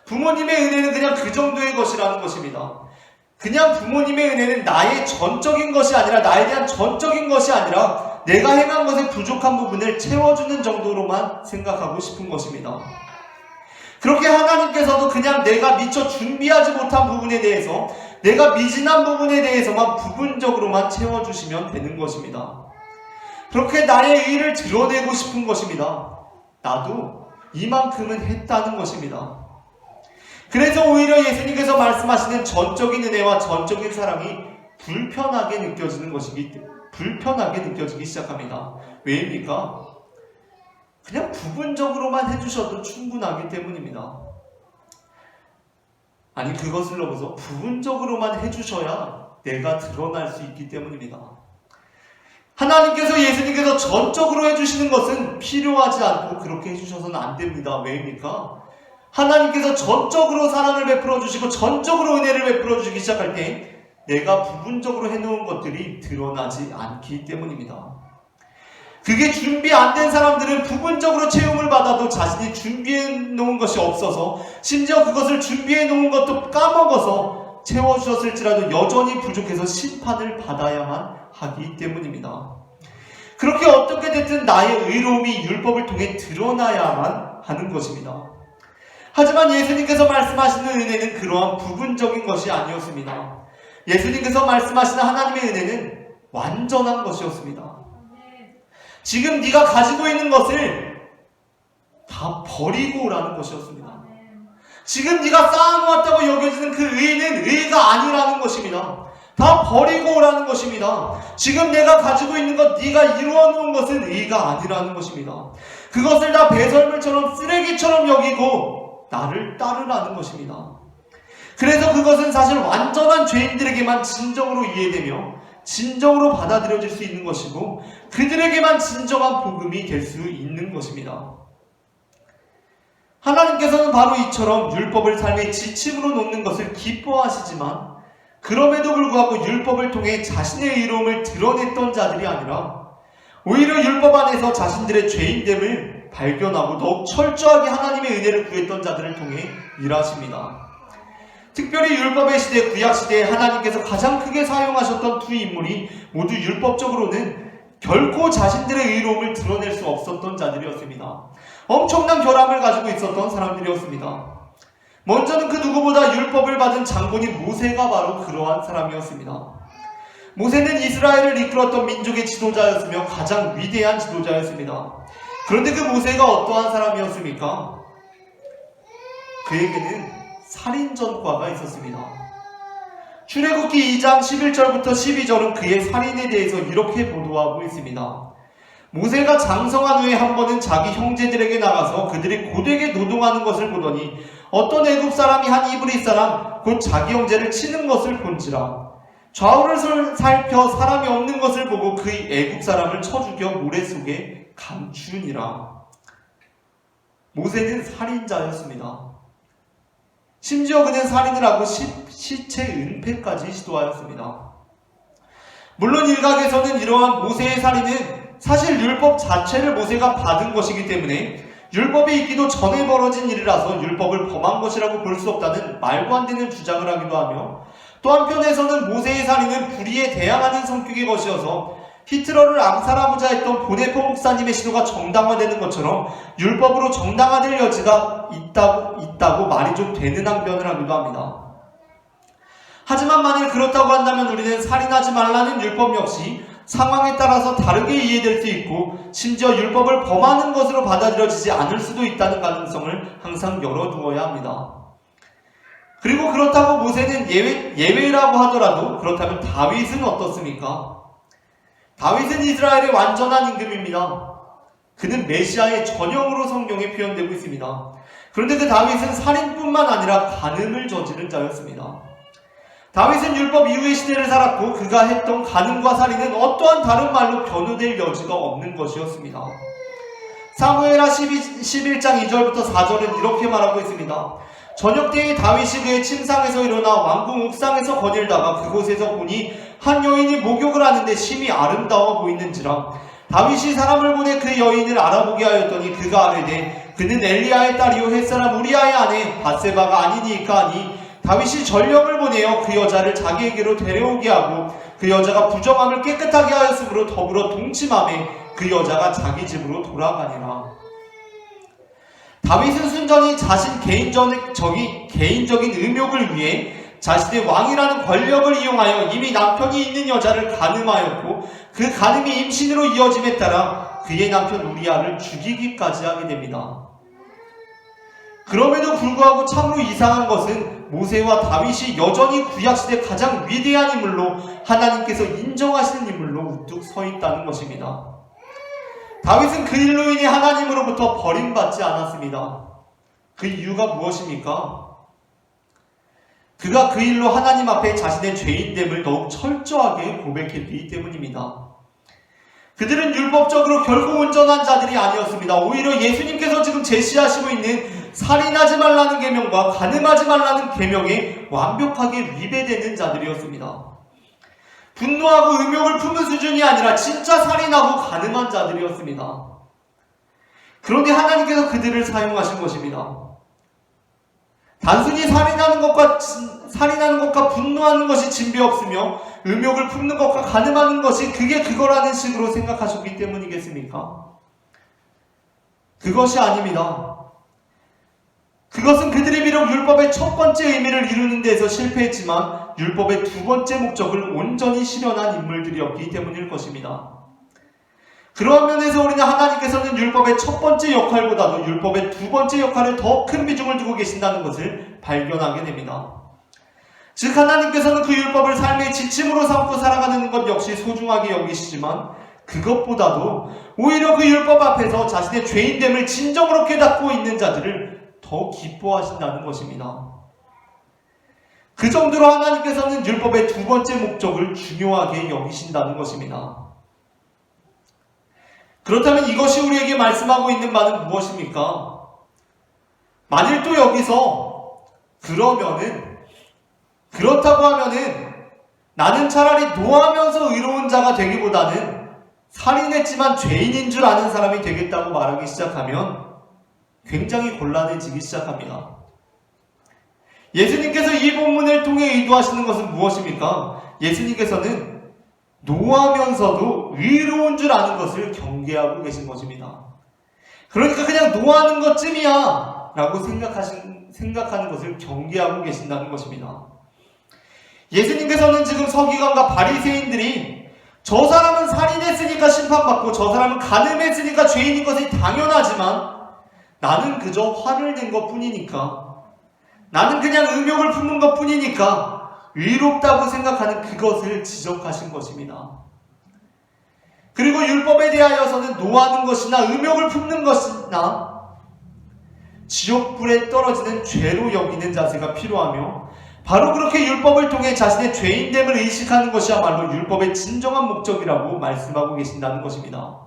Speaker 1: 부모님의 은혜는 그냥 그 정도의 것이라는 것입니다. 그냥 부모님의 은혜는 나의 전적인 것이 아니라, 나에 대한 전적인 것이 아니라 내가 행한 것의 부족한 부분을 채워주는 정도로만 생각하고 싶은 것입니다. 그렇게 하나님께서도 그냥 내가 미처 준비하지 못한 부분에 대해서, 내가 미진한 부분에 대해서만 부분적으로만 채워주시면 되는 것입니다. 그렇게 나의 의를 드러내고 싶은 것입니다. 나도 이만큼은 했다는 것입니다. 그래서 오히려 예수님께서 말씀하시는 전적인 은혜와 전적인 사랑이 불편하게 느껴지기 시작합니다. 왜입니까? 그냥 부분적으로만 해주셔도 충분하기 때문입니다. 아니, 그것을 넘어서 부분적으로만 해주셔야 내가 드러날 수 있기 때문입니다. 하나님께서, 예수님께서 전적으로 해주시는 것은 필요하지 않고 그렇게 해주셔서는 안 됩니다. 왜입니까? 하나님께서 전적으로 사랑을 베풀어 주시고 전적으로 은혜를 베풀어 주시기 시작할 때 내가 부분적으로 해놓은 것들이 드러나지 않기 때문입니다. 그게 준비 안 된 사람들은 부분적으로 채용을 받아도 자신이 준비해 놓은 것이 없어서, 심지어 그것을 준비해 놓은 것도 까먹어서 채워주셨을지라도 여전히 부족해서 심판을 받아야만 하기 때문입니다. 그렇게 어떻게 됐든 나의 의로움이 율법을 통해 드러나야만 하는 것입니다. 하지만 예수님께서 말씀하시는 은혜는 그러한 부분적인 것이 아니었습니다. 예수님께서 말씀하시는 하나님의 은혜는 완전한 것이었습니다. 지금 네가 가지고 있는 것을 다 버리고 오라는 것이었습니다. 지금 네가 쌓아놓았다고 여겨지는 그 의는 의가 아니라는 것입니다. 다 버리고 오라는 것입니다. 지금 내가 가지고 있는 것, 네가 이루어놓은 것은 의가 아니라는 것입니다. 그것을 다 배설물처럼 쓰레기처럼 여기고 나를 따르라는 것입니다. 그래서 그것은 사실 완전한 죄인들에게만 진정으로 이해되며 진정으로 받아들여질 수 있는 것이고 그들에게만 진정한 복음이 될 수 있는 것입니다. 하나님께서는 바로 이처럼 율법을 삶의 지침으로 놓는 것을 기뻐하시지만 그럼에도 불구하고 율법을 통해 자신의 의로움을 드러냈던 자들이 아니라 오히려 율법 안에서 자신들의 죄인됨을 발견하고 더욱 철저하게 하나님의 은혜를 구했던 자들을 통해 일하십니다. 특별히 율법의 시대, 구약시대에 하나님께서 가장 크게 사용하셨던 두 인물이 모두 율법적으로는 결코 자신들의 의로움을 드러낼 수 없었던 자들이었습니다. 엄청난 결함을 가지고 있었던 사람들이었습니다. 먼저는 그 누구보다 율법을 받은 장본인 모세가 바로 그러한 사람이었습니다. 모세는 이스라엘을 이끌었던 민족의 지도자였으며 가장 위대한 지도자였습니다. 그런데 그 모세가 어떠한 사람이었습니까? 그에게는 살인 전과가 있었습니다. 출애굽기 2장 11절부터 12절은 그의 살인에 대해서 이렇게 보도하고 있습니다. 모세가 장성한 후에 한 번은 자기 형제들에게 나가서 그들이 고되게 노동하는 것을 보더니 어떤 애굽 사람이 한 이브리 사람 곧 자기 형제를 치는 것을 본지라. 좌우를 살펴 사람이 없는 것을 보고 그 애굽 사람을 쳐 죽여 모래 속에 감추니라. 모세는 살인자였습니다. 심지어 그는 살인을 하고 시체 은폐까지 시도하였습니다. 물론 일각에서는 이러한 모세의 살인은 사실 율법 자체를 모세가 받은 것이기 때문에 율법이 있기도 전에 벌어진 일이라서 율법을 범한 것이라고 볼 수 없다는 말도 안 되는 주장을 하기도 하며, 또 한편에서는 모세의 살인은 불의에 대항하는 성격의 것이어서 히틀러를 암살하고자 했던 보네포 목사님의 시도가 정당화되는 것처럼 율법으로 정당화될 여지가 있다고 말이 좀 되는 항변을 하기도 합니다. 하지만 만일 그렇다고 한다면 우리는 살인하지 말라는 율법 역시 상황에 따라서 다르게 이해될 수 있고 심지어 율법을 범하는 것으로 받아들여지지 않을 수도 있다는 가능성을 항상 열어두어야 합니다. 그리고 그렇다고 모세는 예외라고 하더라도 그렇다면 다윗은 어떻습니까? 다윗은 이스라엘의 완전한 임금입니다. 그는 메시아의 전형으로 성경에 표현되고 있습니다. 그런데 그 다윗은 살인뿐만 아니라 간음을 저지른 자였습니다. 다윗은 율법 이후의 시대를 살았고 그가 했던 간음과 살인은 어떠한 다른 말로 변호될 여지가 없는 것이었습니다. 사무엘하 11장 2절부터 4절은 이렇게 말하고 있습니다. 저녁 때에 다윗이 그의 침상에서 일어나 왕궁 옥상에서 거닐다가 그곳에서 보니 한 여인이 목욕을 하는데 심히 아름다워 보이는지라. 다윗이 사람을 보내 그 여인을 알아보게 하였더니 그가 아뢰되 그는 엘리야의 딸이요 햇사람 우리아의 아내 밧세바가 아니니까 하니, 다윗이 전령을 보내어 그 여자를 자기에게로 데려오게 하고 그 여자가 부정함을 깨끗하게 하였으므로 더불어 동침함에 그 여자가 자기 집으로 돌아가니라. 다윗은 순전히 자신 개인적인 의욕을 위해 자신의 왕이라는 권력을 이용하여 이미 남편이 있는 여자를 간음하였고 그 간음이 임신으로 이어짐에 따라 그의 남편 우리아를 죽이기까지 하게 됩니다. 그럼에도 불구하고 참으로 이상한 것은 모세와 다윗이 여전히 구약시대 가장 위대한 인물로 하나님께서 인정하시는 인물로 우뚝 서 있다는 것입니다. 다윗은 그 일로 인해 하나님으로부터 버림받지 않았습니다. 그 이유가 무엇입니까? 그가 그 일로 하나님 앞에 자신의 죄인됨을 더욱 철저하게 고백했기 때문입니다. 그들은 율법적으로 결코 온전한 자들이 아니었습니다. 오히려 예수님께서 지금 제시하시고 있는 살인하지 말라는 계명과 간음하지 말라는 계명에 완벽하게 위배되는 자들이었습니다. 분노하고 음욕을 품은 수준이 아니라 진짜 살인하고 간음한 자들이었습니다. 그런데 하나님께서 그들을 사용하신 것입니다. 단순히 살인하는 것과 분노하는 것이 진배 없으며 음욕을 품는 것과 간음하는 것이 그게 그거라는 식으로 생각하셨기 때문이겠습니까? 그것이 아닙니다. 그것은 그들이 비록 율법의 첫 번째 의미를 이루는 데에서 실패했지만 율법의 두 번째 목적을 온전히 실현한 인물들이었기 때문일 것입니다. 그러한 면에서 우리는 하나님께서는 율법의 첫 번째 역할보다도 율법의 두 번째 역할에 더 큰 비중을 두고 계신다는 것을 발견하게 됩니다. 즉 하나님께서는 그 율법을 삶의 지침으로 삼고 살아가는 것 역시 소중하게 여기시지만 그것보다도 오히려 그 율법 앞에서 자신의 죄인됨을 진정으로 깨닫고 있는 자들을 더 기뻐하신다는 것입니다. 그 정도로 하나님께서는 율법의 두 번째 목적을 중요하게 여기신다는 것입니다. 그렇다면 이것이 우리에게 말씀하고 있는 바는 무엇입니까? 만일 또 여기서 그렇다고 하면은 나는 차라리 노하면서 의로운 자가 되기보다는 살인했지만 죄인인 줄 아는 사람이 되겠다고 말하기 시작하면 굉장히 곤란해지기 시작합니다. 예수님께서 이 본문을 통해 의도하시는 것은 무엇입니까? 예수님께서는 노하면서도 의로운 줄 아는 것을 경계하고 계신 것입니다. 그러니까 그냥 노하는 것쯤이야 라고 생각하는 것을 경계하고 계신다는 것입니다. 예수님께서는 지금 서기관과 바리새인들이 저 사람은 살인했으니까 심판받고 저 사람은 간음했으니까 죄인인 것이 당연하지만 나는 그저 화를 낸 것뿐이니까, 나는 그냥 음욕을 품는 것뿐이니까 의롭다고 생각하는 그것을 지적하신 것입니다. 그리고 율법에 대하여서는 노하는 것이나 음욕을 품는 것이나 지옥불에 떨어지는 죄로 여기는 자세가 필요하며, 바로 그렇게 율법을 통해 자신의 죄인됨을 의식하는 것이야말로 율법의 진정한 목적이라고 말씀하고 계신다는 것입니다.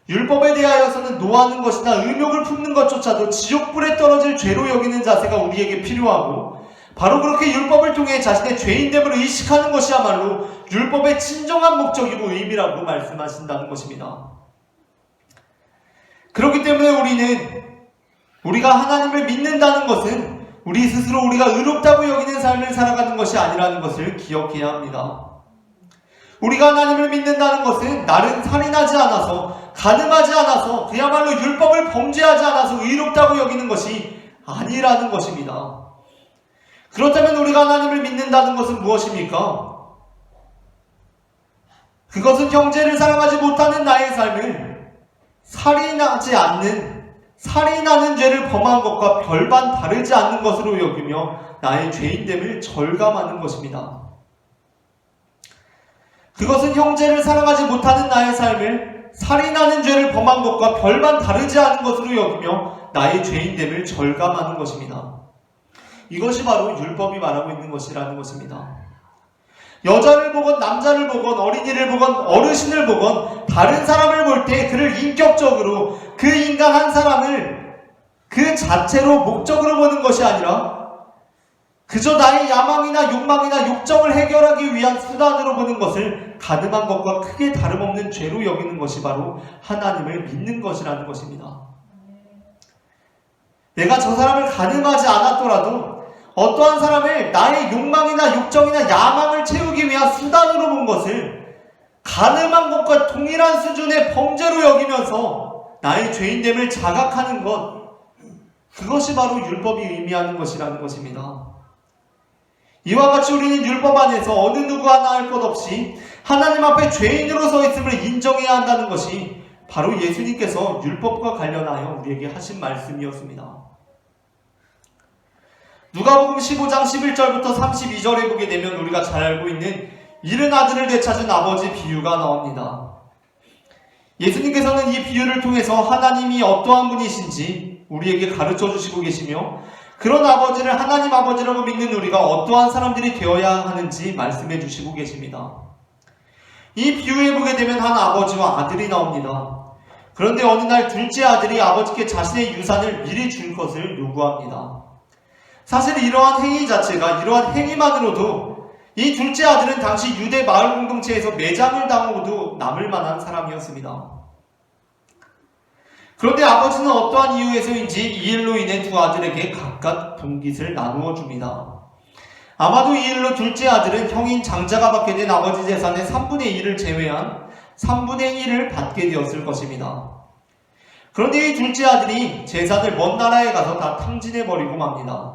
Speaker 1: 율법에 대하여서는 노하는 것이나 음욕을 품는 것조차도 지옥불에 떨어질 죄로 여기는 자세가 우리에게 필요하고, 바로 그렇게 율법을 통해 자신의 죄인됨을 의식하는 것이야말로 율법의 진정한 목적이고 의미라고 말씀하신다는 것입니다. 그렇기 때문에 우리가 하나님을 믿는다는 것은 우리 스스로 우리가 의롭다고 여기는 삶을 살아가는 것이 아니라는 것을 기억해야 합니다. 우리가 하나님을 믿는다는 것은 나를 살인하지 않아서, 간음하지 않아서, 그야말로 율법을 범죄하지 않아서 의롭다고 여기는 것이 아니라는 것입니다. 그렇다면 우리가 하나님을 믿는다는 것은 무엇입니까? 그것은 형제를 사랑하지 못하는 나의 삶을 살인하는 죄를 범한 것과 별반 다르지 않는 것으로 여기며 나의 죄인됨을 절감하는 것입니다. 그것은 형제를 사랑하지 못하는 나의 삶을 살인하는 죄를 범한 것과 별반 다르지 않은 것으로 여기며 나의 죄인됨을 절감하는 것입니다. 이것이 바로 율법이 말하고 있는 것이라는 것입니다. 여자를 보건 남자를 보건 어린이를 보건 어르신을 보건 다른 사람을 볼 때 그를 인격적으로, 그 인간 한 사람을 그 자체로 목적으로 보는 것이 아니라 그저 나의 야망이나 욕망이나 욕정을 해결하기 위한 수단으로 보는 것을 가늠한 것과 크게 다름없는 죄로 여기는 것이 바로 하나님을 믿는 것이라는 것입니다. 내가 저 사람을 가늠하지 않았더라도 어떠한 사람을 나의 욕망이나 욕정이나 야망을 채우기 위한 수단으로 본 것을 가늠한 것과 동일한 수준의 범죄로 여기면서 나의 죄인됨을 자각하는 것, 그것이 바로 율법이 의미하는 것이라는 것입니다. 이와 같이 우리는 율법 안에서 어느 누구 하나 할 것 없이 하나님 앞에 죄인으로 서 있음을 인정해야 한다는 것이 바로 예수님께서 율법과 관련하여 우리에게 하신 말씀이었습니다. 누가복음 15장 11절부터 32절에 보게 되면 우리가 잘 알고 있는 잃은 아들을 되찾은 아버지 비유가 나옵니다. 예수님께서는 이 비유를 통해서 하나님이 어떠한 분이신지 우리에게 가르쳐 주시고 계시며, 그런 아버지를 하나님 아버지라고 믿는 우리가 어떠한 사람들이 되어야 하는지 말씀해 주시고 계십니다. 이 비유에 보게 되면 한 아버지와 아들이 나옵니다. 그런데 어느 날 둘째 아들이 아버지께 자신의 유산을 미리 줄 것을 요구합니다. 사실 이러한 행위 자체가, 이러한 행위만으로도 이 둘째 아들은 당시 유대 마을 공동체에서 매장을 당하고도 남을 만한 사람이었습니다. 그런데 아버지는 어떠한 이유에서인지 이 일로 인해 두 아들에게 각각 분깃을 나누어 줍니다. 아마도 이 일로 둘째 아들은 형인 장자가 받게 된 아버지 재산의 3분의 1을 제외한 3분의 1을 받게 되었을 것입니다. 그런데 이 둘째 아들이 재산을 먼 나라에 가서 다 탕진해버리고 맙니다.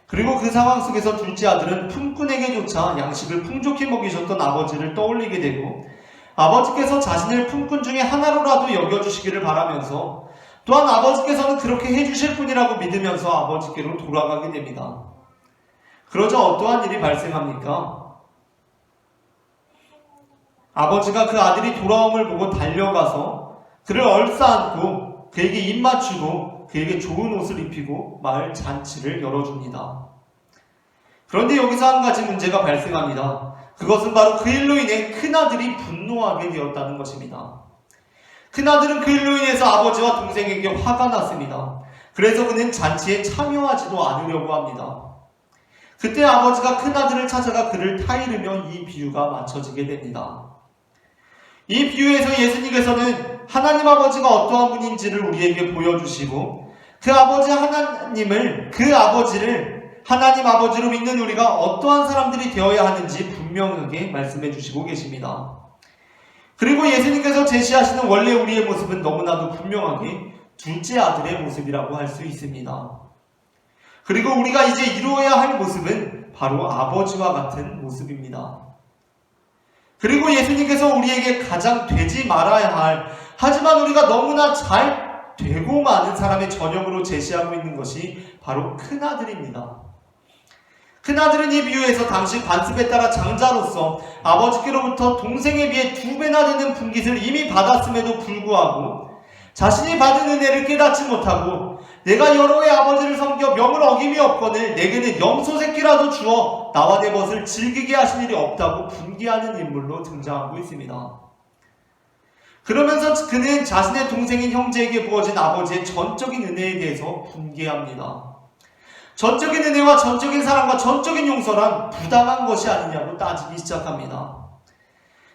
Speaker 1: 그리고 그 상황 속에서 둘째 아들은 품꾼에게조차 양식을 풍족히 먹이셨던 아버지를 떠올리게 되고, 아버지께서 자신을 품꾼 중에 하나로라도 여겨주시기를 바라면서, 또한 아버지께서는 그렇게 해주실 분이라고 믿으면서 아버지께로 돌아가게 됩니다. 그러자 어떠한 일이 발생합니까? 아버지가 그 아들이 돌아옴을 보고 달려가서 그를 얼싸안고 그에게 입 맞추고 그에게 좋은 옷을 입히고 마을 잔치를 열어줍니다. 그런데 여기서 한 가지 문제가 발생합니다. 그것은 바로 그 일로 인해 큰아들이 분노하게 되었다는 것입니다. 큰아들은 그 일로 인해서 아버지와 동생에게 화가 났습니다. 그래서 그는 잔치에 참여하지도 않으려고 합니다. 그때 아버지가 큰아들을 찾아가 그를 타이르며 이 비유가 맞춰지게 됩니다. 이 비유에서 예수님께서는 하나님 아버지가 어떠한 분인지를 우리에게 보여주시고, 그 아버지를 하나님 아버지로 믿는 우리가 어떠한 사람들이 되어야 하는지 분명하게 말씀해 주시고 계십니다. 그리고 예수님께서 제시하시는 원래 우리의 모습은 너무나도 분명하게 둘째 아들의 모습이라고 할 수 있습니다. 그리고 우리가 이제 이루어야 할 모습은 바로 아버지와 같은 모습입니다. 그리고 예수님께서 우리에게 가장 되지 말아야 할, 하지만 우리가 너무나 잘 되고 많은 사람의 전형으로 제시하고 있는 것이 바로 큰아들입니다. 큰아들은 이 비유에서 당시 관습에 따라 장자로서 아버지께로부터 동생에 비해 2배나 되는 분깃을 이미 받았음에도 불구하고 자신이 받은 은혜를 깨닫지 못하고 내가 여러 해 아버지를 섬겨 명을 어김이 없거늘 내게는 염소 새끼라도 주어 나와 내 벗을 즐기게 하신 일이 없다고 분개하는 인물로 등장하고 있습니다. 그러면서 그는 자신의 동생인 형제에게 부어진 아버지의 전적인 은혜에 대해서 분개합니다. 전적인 은혜와 전적인 사랑과 전적인 용서란 부당한 것이 아니냐고 따지기 시작합니다.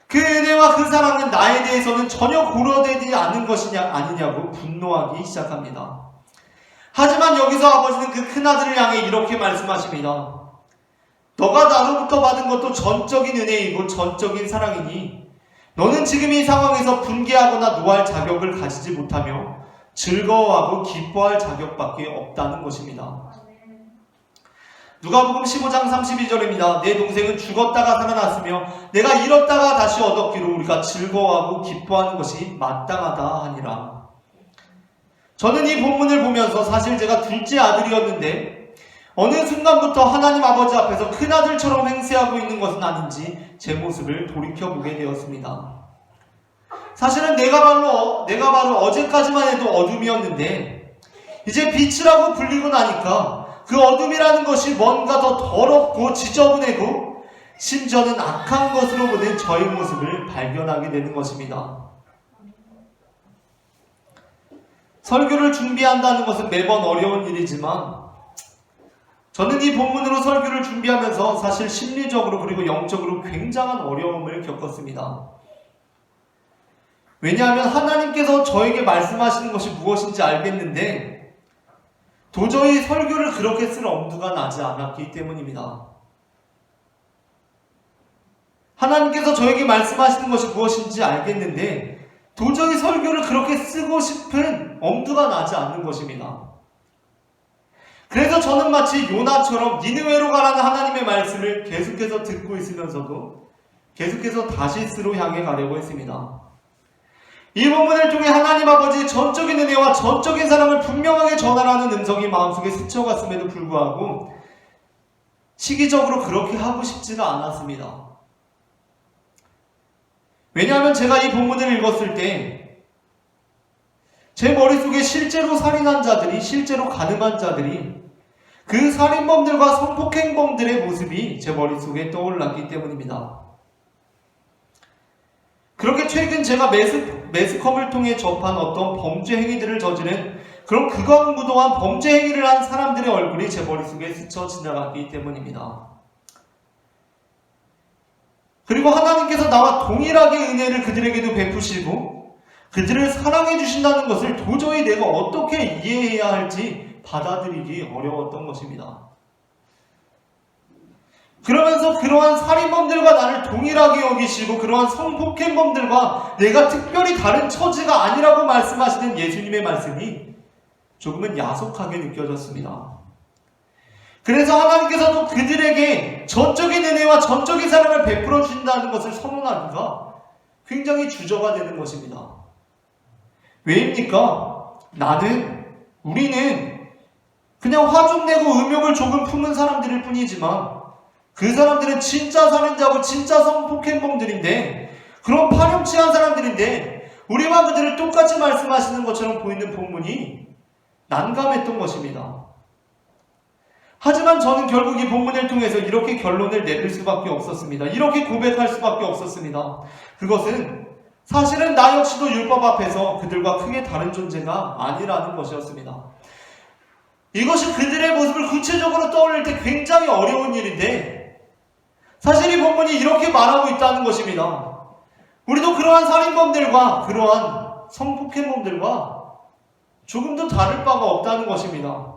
Speaker 1: 그 은혜와 그 사랑은 나에 대해서는 전혀 고려되지 않은 것이냐 아니냐고 분노하기 시작합니다. 하지만 여기서 아버지는 그 큰아들을 향해 이렇게 말씀하십니다. 너가 나로부터 받은 것도 전적인 은혜이고 전적인 사랑이니 너는 지금 이 상황에서 분개하거나 노할 자격을 가지지 못하며 즐거워하고 기뻐할 자격밖에 없다는 것입니다. 누가복음 15장 32절입니다. 내 동생은 죽었다가 살아났으며 내가 잃었다가 다시 얻었기로 우리가 즐거워하고 기뻐하는 것이 마땅하다 하니라. 저는 이 본문을 보면서 사실 제가 둘째 아들이었는데 어느 순간부터 하나님 아버지 앞에서 큰아들처럼 행세하고 있는 것은 아닌지 제 모습을 돌이켜보게 되었습니다. 사실은 내가 바로 어제까지만 해도 어둠이었는데 이제 빛이라고 불리고 나니까 그 어둠이라는 것이 뭔가 더 더럽고 지저분하고 심지어는 악한 것으로 보는 저의 모습을 발견하게 되는 것입니다. 설교를 준비한다는 것은 매번 어려운 일이지만 저는 이 본문으로 설교를 준비하면서 사실 심리적으로 그리고 영적으로 굉장한 어려움을 겪었습니다. 왜냐하면 하나님께서 저에게 말씀하시는 것이 무엇인지 알겠는데 도저히 설교를 그렇게 쓸 엄두가 나지 않았기 때문입니다. 하나님께서 저에게 말씀하시는 것이 무엇인지 알겠는데 도저히 설교를 그렇게 쓰고 싶은 엄두가 나지 않는 것입니다. 그래서 저는 마치 요나처럼 니느웨로 가라는 하나님의 말씀을 계속해서 듣고 있으면서도 계속해서 다시스로 향해 가려고 했습니다. 이 본문을 통해 하나님 아버지의 전적인 은혜와 전적인 사랑을 분명하게 전하라는 음성이 마음속에 스쳐갔음에도 불구하고 시기적으로 그렇게 하고 싶지가 않았습니다. 왜냐하면 제가 이 본문을 읽었을 때 제 머릿속에 실제로 살인한 자들이, 실제로 가늠한 자들이 그 살인범들과 성폭행범들의 모습이 제 머릿속에 떠올랐기 때문입니다. 그렇게 최근 제가 매스컴을 통해 접한 어떤 범죄 행위들을 저지른 그런 극악무도한 범죄 행위를 한 사람들의 얼굴이 제 머릿속에 스쳐 지나갔기 때문입니다. 그리고 하나님께서 나와 동일하게 은혜를 그들에게도 베푸시고 그들을 사랑해 주신다는 것을 도저히 내가 어떻게 이해해야 할지 받아들이기 어려웠던 것입니다. 그러면서 그러한 살인범들과 나를 동일하게 여기시고 그러한 성폭행범들과 내가 특별히 다른 처지가 아니라고 말씀하시는 예수님의 말씀이 조금은 야속하게 느껴졌습니다. 그래서 하나님께서도 그들에게 전적인 은혜와 전적인 사랑을 베풀어 주신다는 것을 선언하기가 굉장히 주저가 되는 것입니다. 왜입니까? 우리는 그냥 화 좀 내고 음욕을 조금 품은 사람들일 뿐이지만 그 사람들은 진짜 살인자고 진짜 성폭행범들인데 그런 파렴치한 사람들인데 우리와 그들을 똑같이 말씀하시는 것처럼 보이는 본문이 난감했던 것입니다. 하지만 저는 결국 이 본문을 통해서 이렇게 결론을 내릴 수밖에 없었습니다. 이렇게 고백할 수밖에 없었습니다. 그것은 사실은 나 역시도 율법 앞에서 그들과 크게 다른 존재가 아니라는 것이었습니다. 이것이 그들의 모습을 구체적으로 떠올릴 때 굉장히 어려운 일인데 사실 이 본문이 이렇게 말하고 있다는 것입니다. 우리도 그러한 살인범들과 그러한 성폭행범들과 조금도 다를 바가 없다는 것입니다.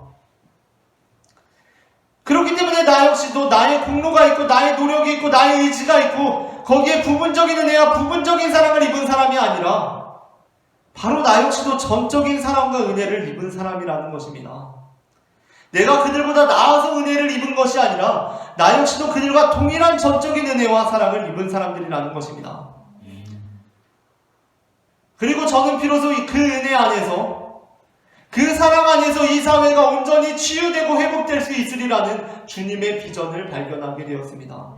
Speaker 1: 그렇기 때문에 나 역시도 나의 공로가 있고 나의 노력이 있고 나의 의지가 있고 거기에 부분적인 은혜와 부분적인 사랑을 입은 사람이 아니라 바로 나 역시도 전적인 사랑과 은혜를 입은 사람이라는 것입니다. 내가 그들보다 나아서 은혜를 입은 것이 아니라 나 역시도 그들과 동일한 전적인 은혜와 사랑을 입은 사람들이라는 것입니다. 그리고 저는 비로소 그 은혜 안에서, 그 사랑 안에서 이 사회가 온전히 치유되고 회복될 수 있으리라는 주님의 비전을 발견하게 되었습니다.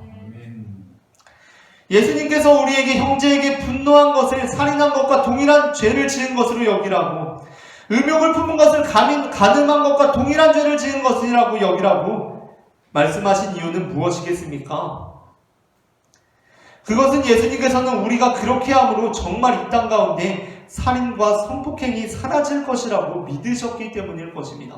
Speaker 1: 예수님께서 우리에게 형제에게 분노한 것을 살인한 것과 동일한 죄를 지은 것으로 여기라고, 음욕을 품은 것을 간음한 것과 동일한 죄를 지은 것이라고 여기라고 말씀하신 이유는 무엇이겠습니까? 그것은 예수님께서는 우리가 그렇게 함으로 정말 이 땅 가운데 살인과 성폭행이 사라질 것이라고 믿으셨기 때문일 것입니다.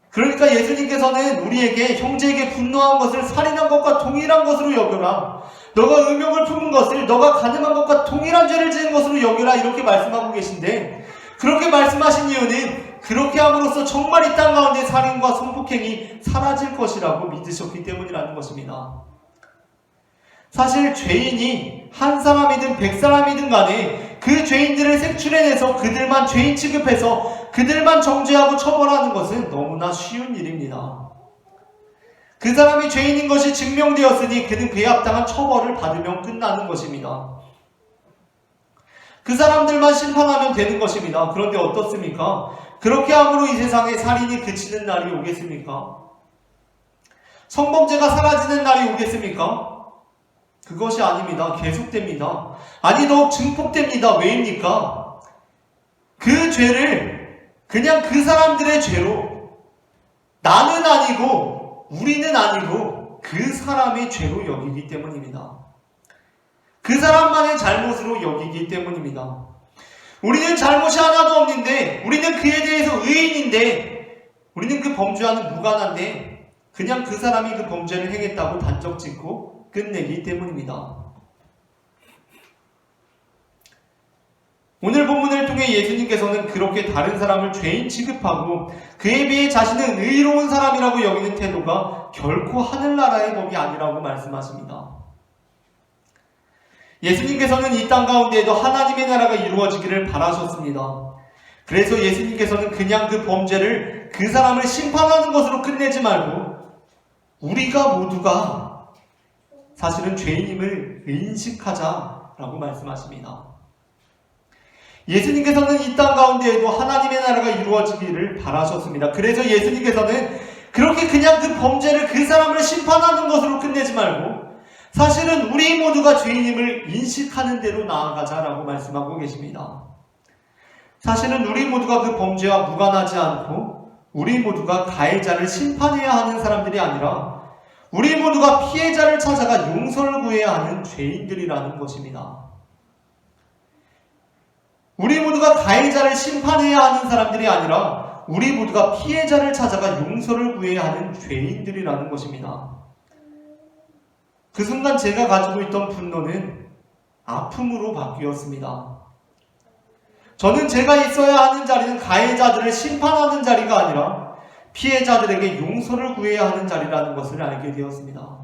Speaker 1: 그러니까 예수님께서는 우리에게 형제에게 분노한 것을 살인한 것과 동일한 것으로 여겨라, 너가 음욕을 품은 것을 너가 간음한 것과 동일한 죄를 지은 것으로 여겨라, 이렇게 말씀하고 계신데, 그렇게 말씀하신 이유는 그렇게 함으로써 정말 이 땅 가운데 살인과 성폭행이 사라질 것이라고 믿으셨기 때문이라는 것입니다. 사실 죄인이 한 사람이든 100사람이든 간에 그 죄인들을 색출해내서 그들만 죄인 취급해서 그들만 정죄하고 처벌하는 것은 너무나 쉬운 일입니다. 그 사람이 죄인인 것이 증명되었으니 그는 그에 합당한 처벌을 받으면 끝나는 것입니다. 그 사람들만 심판하면 되는 것입니다. 그런데 어떻습니까? 그렇게 함으로 이 세상에 살인이 그치는 날이 오겠습니까? 성범죄가 사라지는 날이 오겠습니까? 그것이 아닙니다. 계속됩니다. 아니, 더욱 증폭됩니다. 왜입니까? 그 죄를 그냥 그 사람들의 죄로, 나는 아니고 우리는 아니고 그 사람의 죄로 여기기 때문입니다. 그 사람만의 잘못으로 여기기 때문입니다. 우리는 잘못이 하나도 없는데, 우리는 그에 대해서 의인인데, 우리는 그 범죄와는 무관한데 그냥 그 사람이 그 범죄를 행했다고 단정 짓고 끝내기 때문입니다. 오늘 본문을 통해 예수님께서는 그렇게 다른 사람을 죄인 취급하고 그에 비해 자신은 의로운 사람이라고 여기는 태도가 결코 하늘나라의 법이 아니라고 말씀하십니다. 예수님께서는 이 땅 가운데에도 하나님의 나라가 이루어지기를 바라셨습니다. 그래서 예수님께서는 그냥 그 범죄를 그 사람을 심판하는 것으로 끝내지 말고 우리가 모두가 사실은 죄인임을 인식하자라고 말씀하십니다. 예수님께서는 이 땅 가운데에도 하나님의 나라가 이루어지기를 바라셨습니다. 그래서 예수님께서는 그렇게 그냥 그 범죄를 그 사람을 심판하는 것으로 끝내지 말고 사실은 우리 모두가 죄인임을 인식하는 대로 나아가자라고 말씀하고 계십니다. 사실은 우리 모두가 그 범죄와 무관하지 않고 우리 모두가 가해자를 심판해야 하는 사람들이 아니라 우리 모두가 피해자를 찾아가 용서를 구해야 하는 죄인들이라는 것입니다. 우리 모두가 가해자를 심판해야 하는 사람들이 아니라 우리 모두가 피해자를 찾아가 용서를 구해야 하는 죄인들이라는 것입니다. 그 순간 제가 가지고 있던 분노는 아픔으로 바뀌었습니다. 저는 제가 있어야 하는 자리는 가해자들을 심판하는 자리가 아니라 피해자들에게 용서를 구해야 하는 자리라는 것을 알게 되었습니다.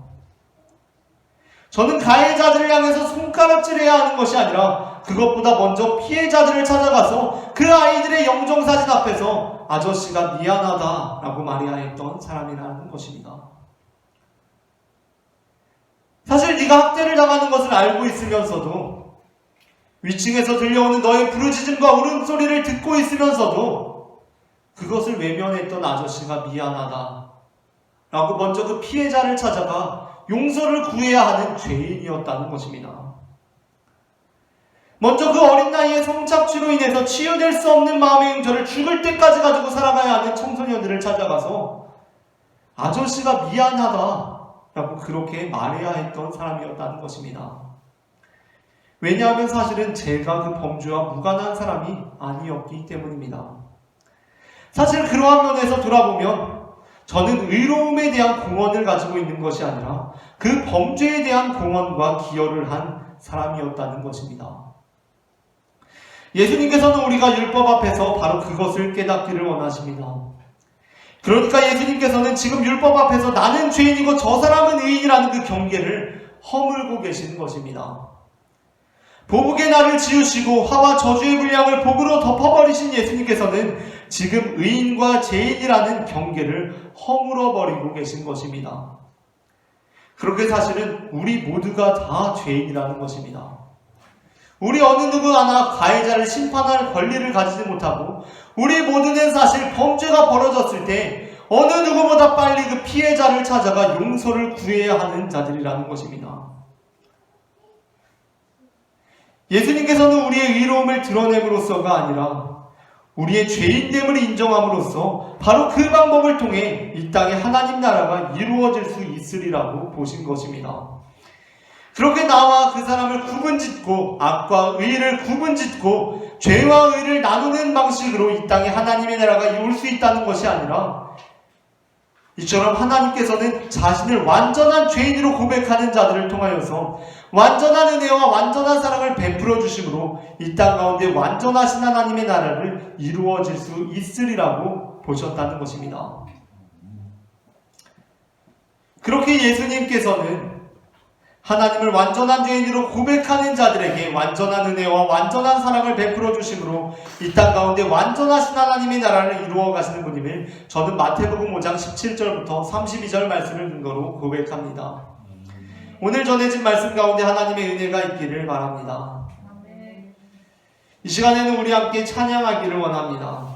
Speaker 1: 저는 가해자들을 향해서 손가락질해야 하는 것이 아니라 그것보다 먼저 피해자들을 찾아가서 그 아이들의 영정사진 앞에서 아저씨가 미안하다라고 말해야 했던 사람이라는 것입니다. 사실 네가 학대를 당하는 것을 알고 있으면서도 위층에서 들려오는 너의 부르짖음과 울음소리를 듣고 있으면서도 그것을 외면했던 아저씨가 미안하다 라고 먼저 그 피해자를 찾아가 용서를 구해야 하는 죄인이었다는 것입니다. 먼저 그 어린 나이에 성착취로 인해서 치유될 수 없는 마음의 용처를 죽을 때까지 가지고 살아가야 하는 청소년들을 찾아가서 아저씨가 미안하다 라고 그렇게 말해야 했던 사람이었다는 것입니다. 왜냐하면 사실은 제가 그 범죄와 무관한 사람이 아니었기 때문입니다. 사실 그러한 면에서 돌아보면 저는 의로움에 대한 공헌을 가지고 있는 것이 아니라 그 범죄에 대한 공헌과 기여를 한 사람이었다는 것입니다. 예수님께서는 우리가 율법 앞에서 바로 그것을 깨닫기를 원하십니다. 그러니까 예수님께서는 지금 율법 앞에서 나는 죄인이고 저 사람은 의인이라는 그 경계를 허물고 계시는 것입니다. 보복의 날을 지우시고 화와 저주의 분량을 복으로 덮어버리신 예수님께서는 지금 의인과 죄인이라는 경계를 허물어버리고 계신 것입니다. 그렇게 사실은 우리 모두가 다 죄인이라는 것입니다. 우리 어느 누구 하나 가해자를 심판할 권리를 가지지 못하고 우리 모두는 사실 범죄가 벌어졌을 때 어느 누구보다 빨리 그 피해자를 찾아가 용서를 구해야 하는 자들이라는 것입니다. 예수님께서는 우리의 의로움을 드러냄으로써가 아니라 우리의 죄인됨을 인정함으로써 바로 그 방법을 통해 이 땅에 하나님 나라가 이루어질 수 있으리라고 보신 것입니다. 그렇게 나와 그 사람을 구분짓고 악과 의를 구분짓고 죄와 의를 나누는 방식으로 이 땅에 하나님의 나라가 올 수 있다는 것이 아니라 이처럼 하나님께서는 자신을 완전한 죄인으로 고백하는 자들을 통하여서 완전한 은혜와 완전한 사랑을 베풀어 주심으로 이 땅 가운데 완전하신 하나님의 나라를 이루어질 수 있으리라고 보셨다는 것입니다. 그렇게 예수님께서는 하나님을 완전한 죄인으로 고백하는 자들에게 완전한 은혜와 완전한 사랑을 베풀어 주심으로 이 땅 가운데 완전하신 하나님의 나라를 이루어 가시는 분임을 저는 마태복음 5장 17절부터 32절 말씀을 근거로 고백합니다. 오늘 전해진 말씀 가운데 하나님의 은혜가 있기를 바랍니다. 이 시간에는 우리 함께 찬양하기를 원합니다.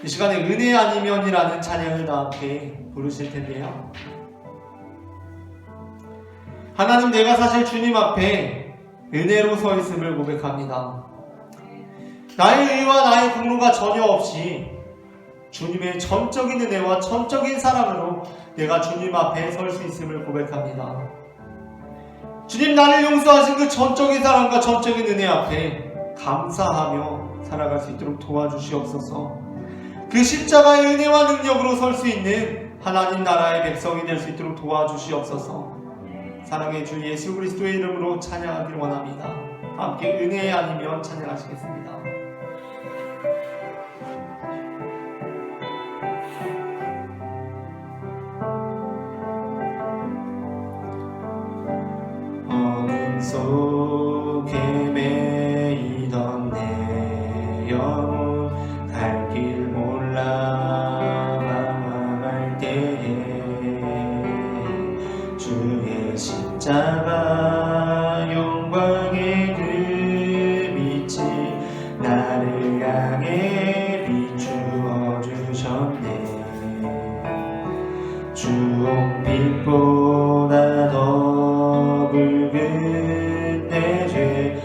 Speaker 1: 이 시간에 은혜 아니면이라는 찬양을 다 함께 부르실 텐데요. 하나님, 내가 사실 주님 앞에 은혜로 서 있음을 고백합니다. 나의 의와 나의 공로가 전혀 없이 주님의 전적인 은혜와 전적인 사랑으로 내가 주님 앞에 설 수 있음을 고백합니다. 주님, 나를 용서하신 그 전적인 사랑과 전적인 은혜 앞에 감사하며 살아갈 수 있도록 도와주시옵소서. 그 십자가의 은혜와 능력으로 설 수 있는 하나님 나라의 백성이 될 수 있도록 도와주시옵소서. 사랑의 주 예수 그리스도의 이름으로 찬양하기를 원합니다. 함께 은혜 아니면 찬양하시겠습니다. 어둠 속에 매이던 내 영혼 갈 길 몰라 망할 때에 주의 십자가 영광의 그 빛이 나를 향해 비추어 주셨네. 주홍빛보다 더 붉은 내 죄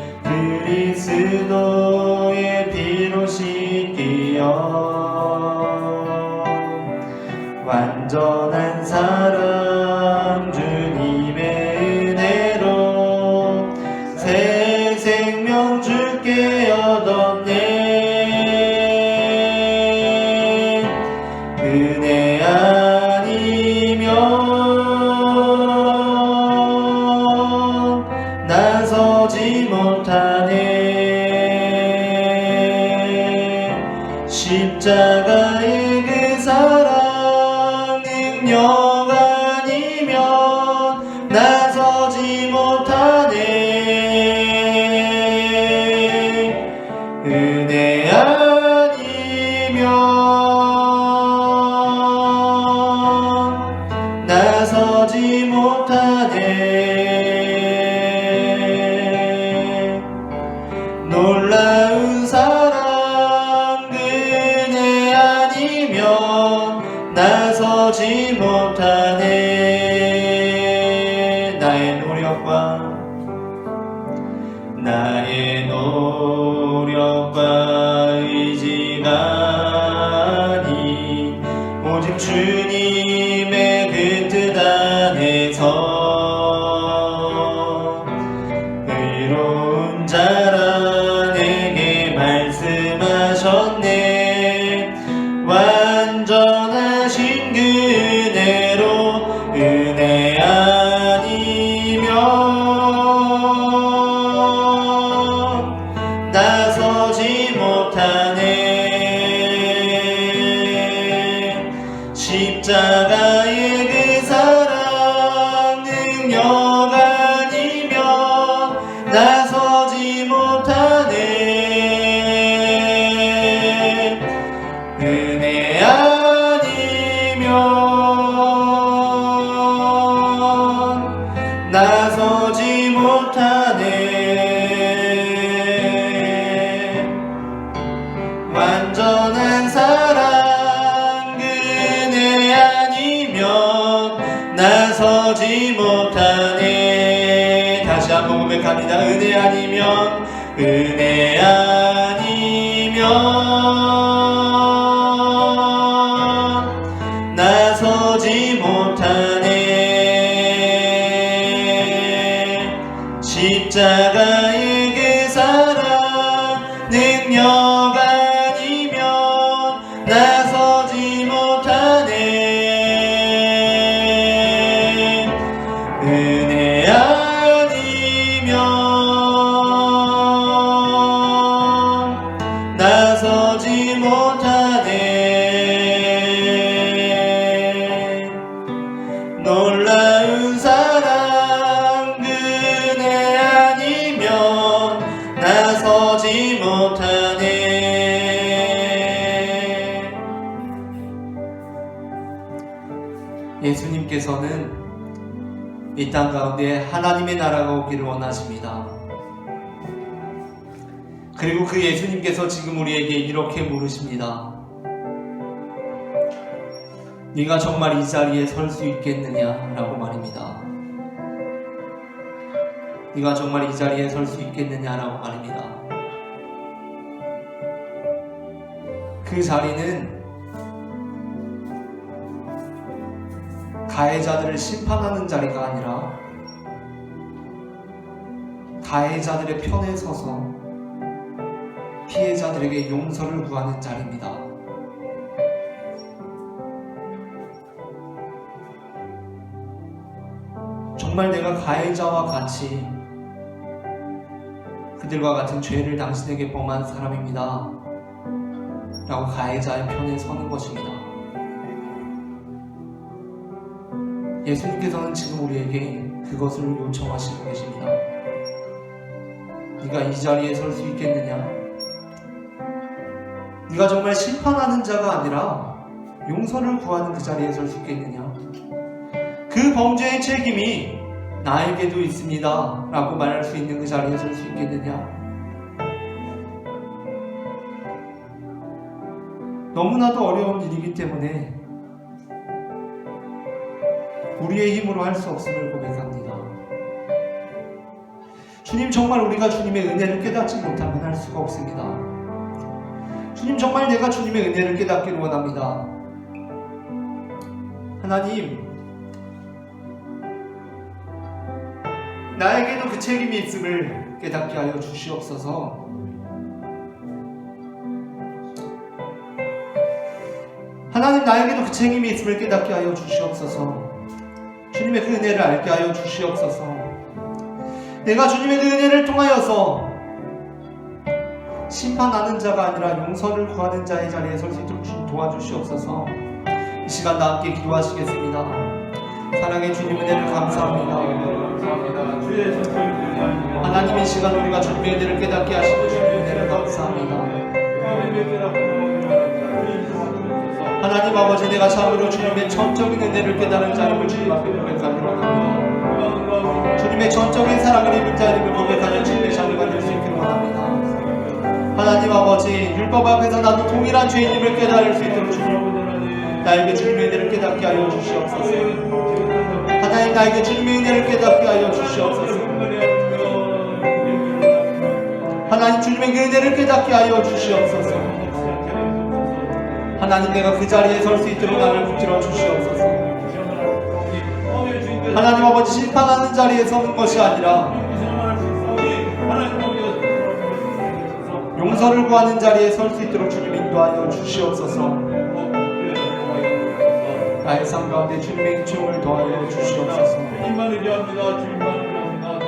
Speaker 1: 그리스도의 피로 씻기어 완전한 사랑 주님의 은혜로 새 생명 주께 얻었네. 은혜 아니면 나서지 못하네. 십자가의 그 사랑 능력 아니면 나서지 못하네. 은혜 아니면 나서지 못하네. 놀라운 사랑 은혜 아니면 나서지 못하네. 나의 노력과 의지가 아닌 오직 주님의 그 뜻 안에서 의로운 자라 내게 말씀하셨네. 완전하신 그 은혜로 은혜 아니면 나서지 못하네. 십자가의 그 사랑 능력 아니면 나서지 못하네. 나서지 못하네. 완전한 사랑 그네 아니면 나서지 못하네. 다시 한번 고백합니다. 은혜 아니면, 은혜 아니면 나서지 못하네. 십자가의 그 사랑 능력 아니면 나서지 못하네. 은혜 아니면 나서지 못하네. 놀라운 사랑 그네 아니면 나서지 못하네. 예수님께서는 이 땅 가운데 하나님의 나라가 오기를 원하십니다. 그리고 그 예수님께서 지금 우리에게 이렇게 물으십니다. 네가 정말 이 자리에 설 수 있겠느냐? 라고 말입니다. 네가 정말 이 자리에 설 수 있겠느냐? 라고 말입니다. 그 자리는 가해자들을 심판하는 자리가 아니라 가해자들의 편에 서서 피해자들에게 용서를 구하는 자리입니다. 정말 내가 가해자와 같이 그들과 같은 죄를 당신에게 범한 사람입니다. 라고 가해자의 편에 서는 것입니다. 예수님께서는 지금 우리에게 그것을 요청하시고 계십니다. 네가 이 자리에 설 수 있겠느냐? 네가 정말 심판하는 자가 아니라 용서를 구하는 그 자리에 설 수 있겠느냐? 그 범죄의 책임이 나에게도 있습니다 라고 말할 수 있는 그 자리에 설 수 있겠느냐? 너무나도 어려운 일이기 때문에 우리의 힘으로 할 수 없음을 고백합니다. 주님, 정말 우리가 주님의 은혜를 깨닫지 못하면 할 수가 없습니다. 주님, 정말 내가 주님의 은혜를 깨닫기를 원합니다. 하나님, 나에게도 그 책임이 있음을 깨닫게 하여 주시옵소서. 하나님, 나에게도 그 책임이 있음을 깨닫게 하여 주시옵소서. 주님의 그 은혜를 알게 하여 주시옵소서. 내가 주님의 그 은혜를 통하여서 심판하는 자가 아니라 용서를 구하는 자의 자리에 설 수 있도록 주님 도와주시옵소서. 이 시간 다 함께 기도하시겠습니다. 사랑의 주님, 은혜를 감사합니다. 하나님, 이 시간 우리가 주님의 은혜를 깨닫게 하시고 주님의 은혜를 감사합니다. 하나님 아버지, 내가 참으로 주님의 전적인 은혜를 깨달은 자임을 주님 앞에 고백하기로 합니다. 주님의 전적인 사랑을 입은 자임을 고백하여 주님의 자녀가 될 수 있기를 원합니다. 하나님 아버지, 율법 앞에서 나도 동일한 죄인임을 깨달을 수 있도록 주님, 나에게 주님의 은혜를 깨닫게 하여 주시옵소서. 하나님, 나에게 주님의 은혜를 깨닫게 하여 주시옵소서. 하나님, 주님의 그 은혜를 깨닫게 하여 주시옵소서. 하나님, 내가 그 자리에 설 수 있도록 나를 붙들어 주시옵소서. 하나님 아버지, 심판하는 자리에 서는 것이 아니라 용서를 구하는 자리에 설 수 있도록 주님 인도하여 주시옵소서. 나의 삶 가운데 주님의 인충을 더하여 주시옵소서.
Speaker 3: 주님만을 위합니다. 주님만을 위합니다.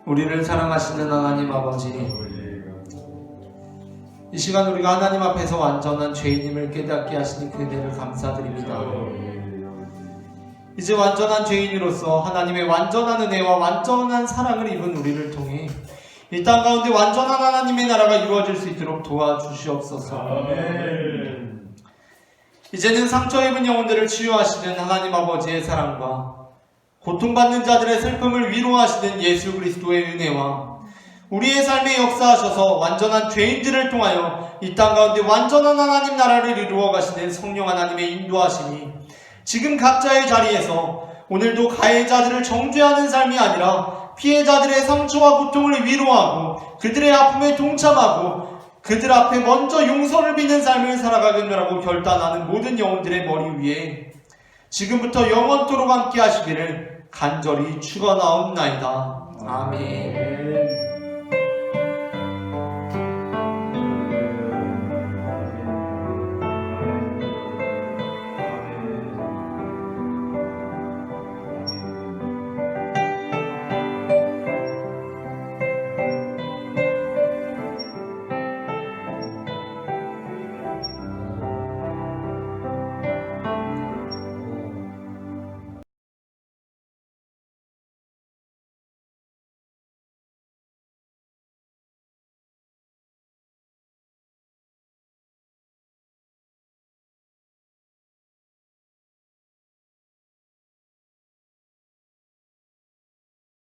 Speaker 1: 우리를 사랑하시는 하나님 아버지, 이 시간 우리가 하나님 앞에서 완전한 죄인임을 깨닫게 하시니 그 은혜를 감사드립니다. 이제 완전한 죄인으로서 하나님의 완전한 은혜와 완전한 사랑을 입은 우리를 통해 이 땅 가운데 완전한 하나님의 나라가 이루어질 수 있도록 도와주시옵소서.
Speaker 3: 아멘.
Speaker 1: 이제는 상처 입은 영혼들을 치유하시는 하나님 아버지의 사랑과 고통받는 자들의 슬픔을 위로하시는 예수 그리스도의 은혜와 우리의 삶에 역사하셔서 완전한 죄인들을 통하여 이 땅 가운데 완전한 하나님 나라를 이루어 가시는 성령 하나님의 인도하심이 지금 각자의 자리에서 오늘도 가해자들을 정죄하는 삶이 아니라 피해자들의 상처와 고통을 위로하고 그들의 아픔에 동참하고 그들 앞에 먼저 용서를 비는 삶을 살아가겠노라고 결단하는 모든 영혼들의 머리 위에 지금부터 영원토록 함께 하시기를 간절히 축원하옵나이다. 아멘.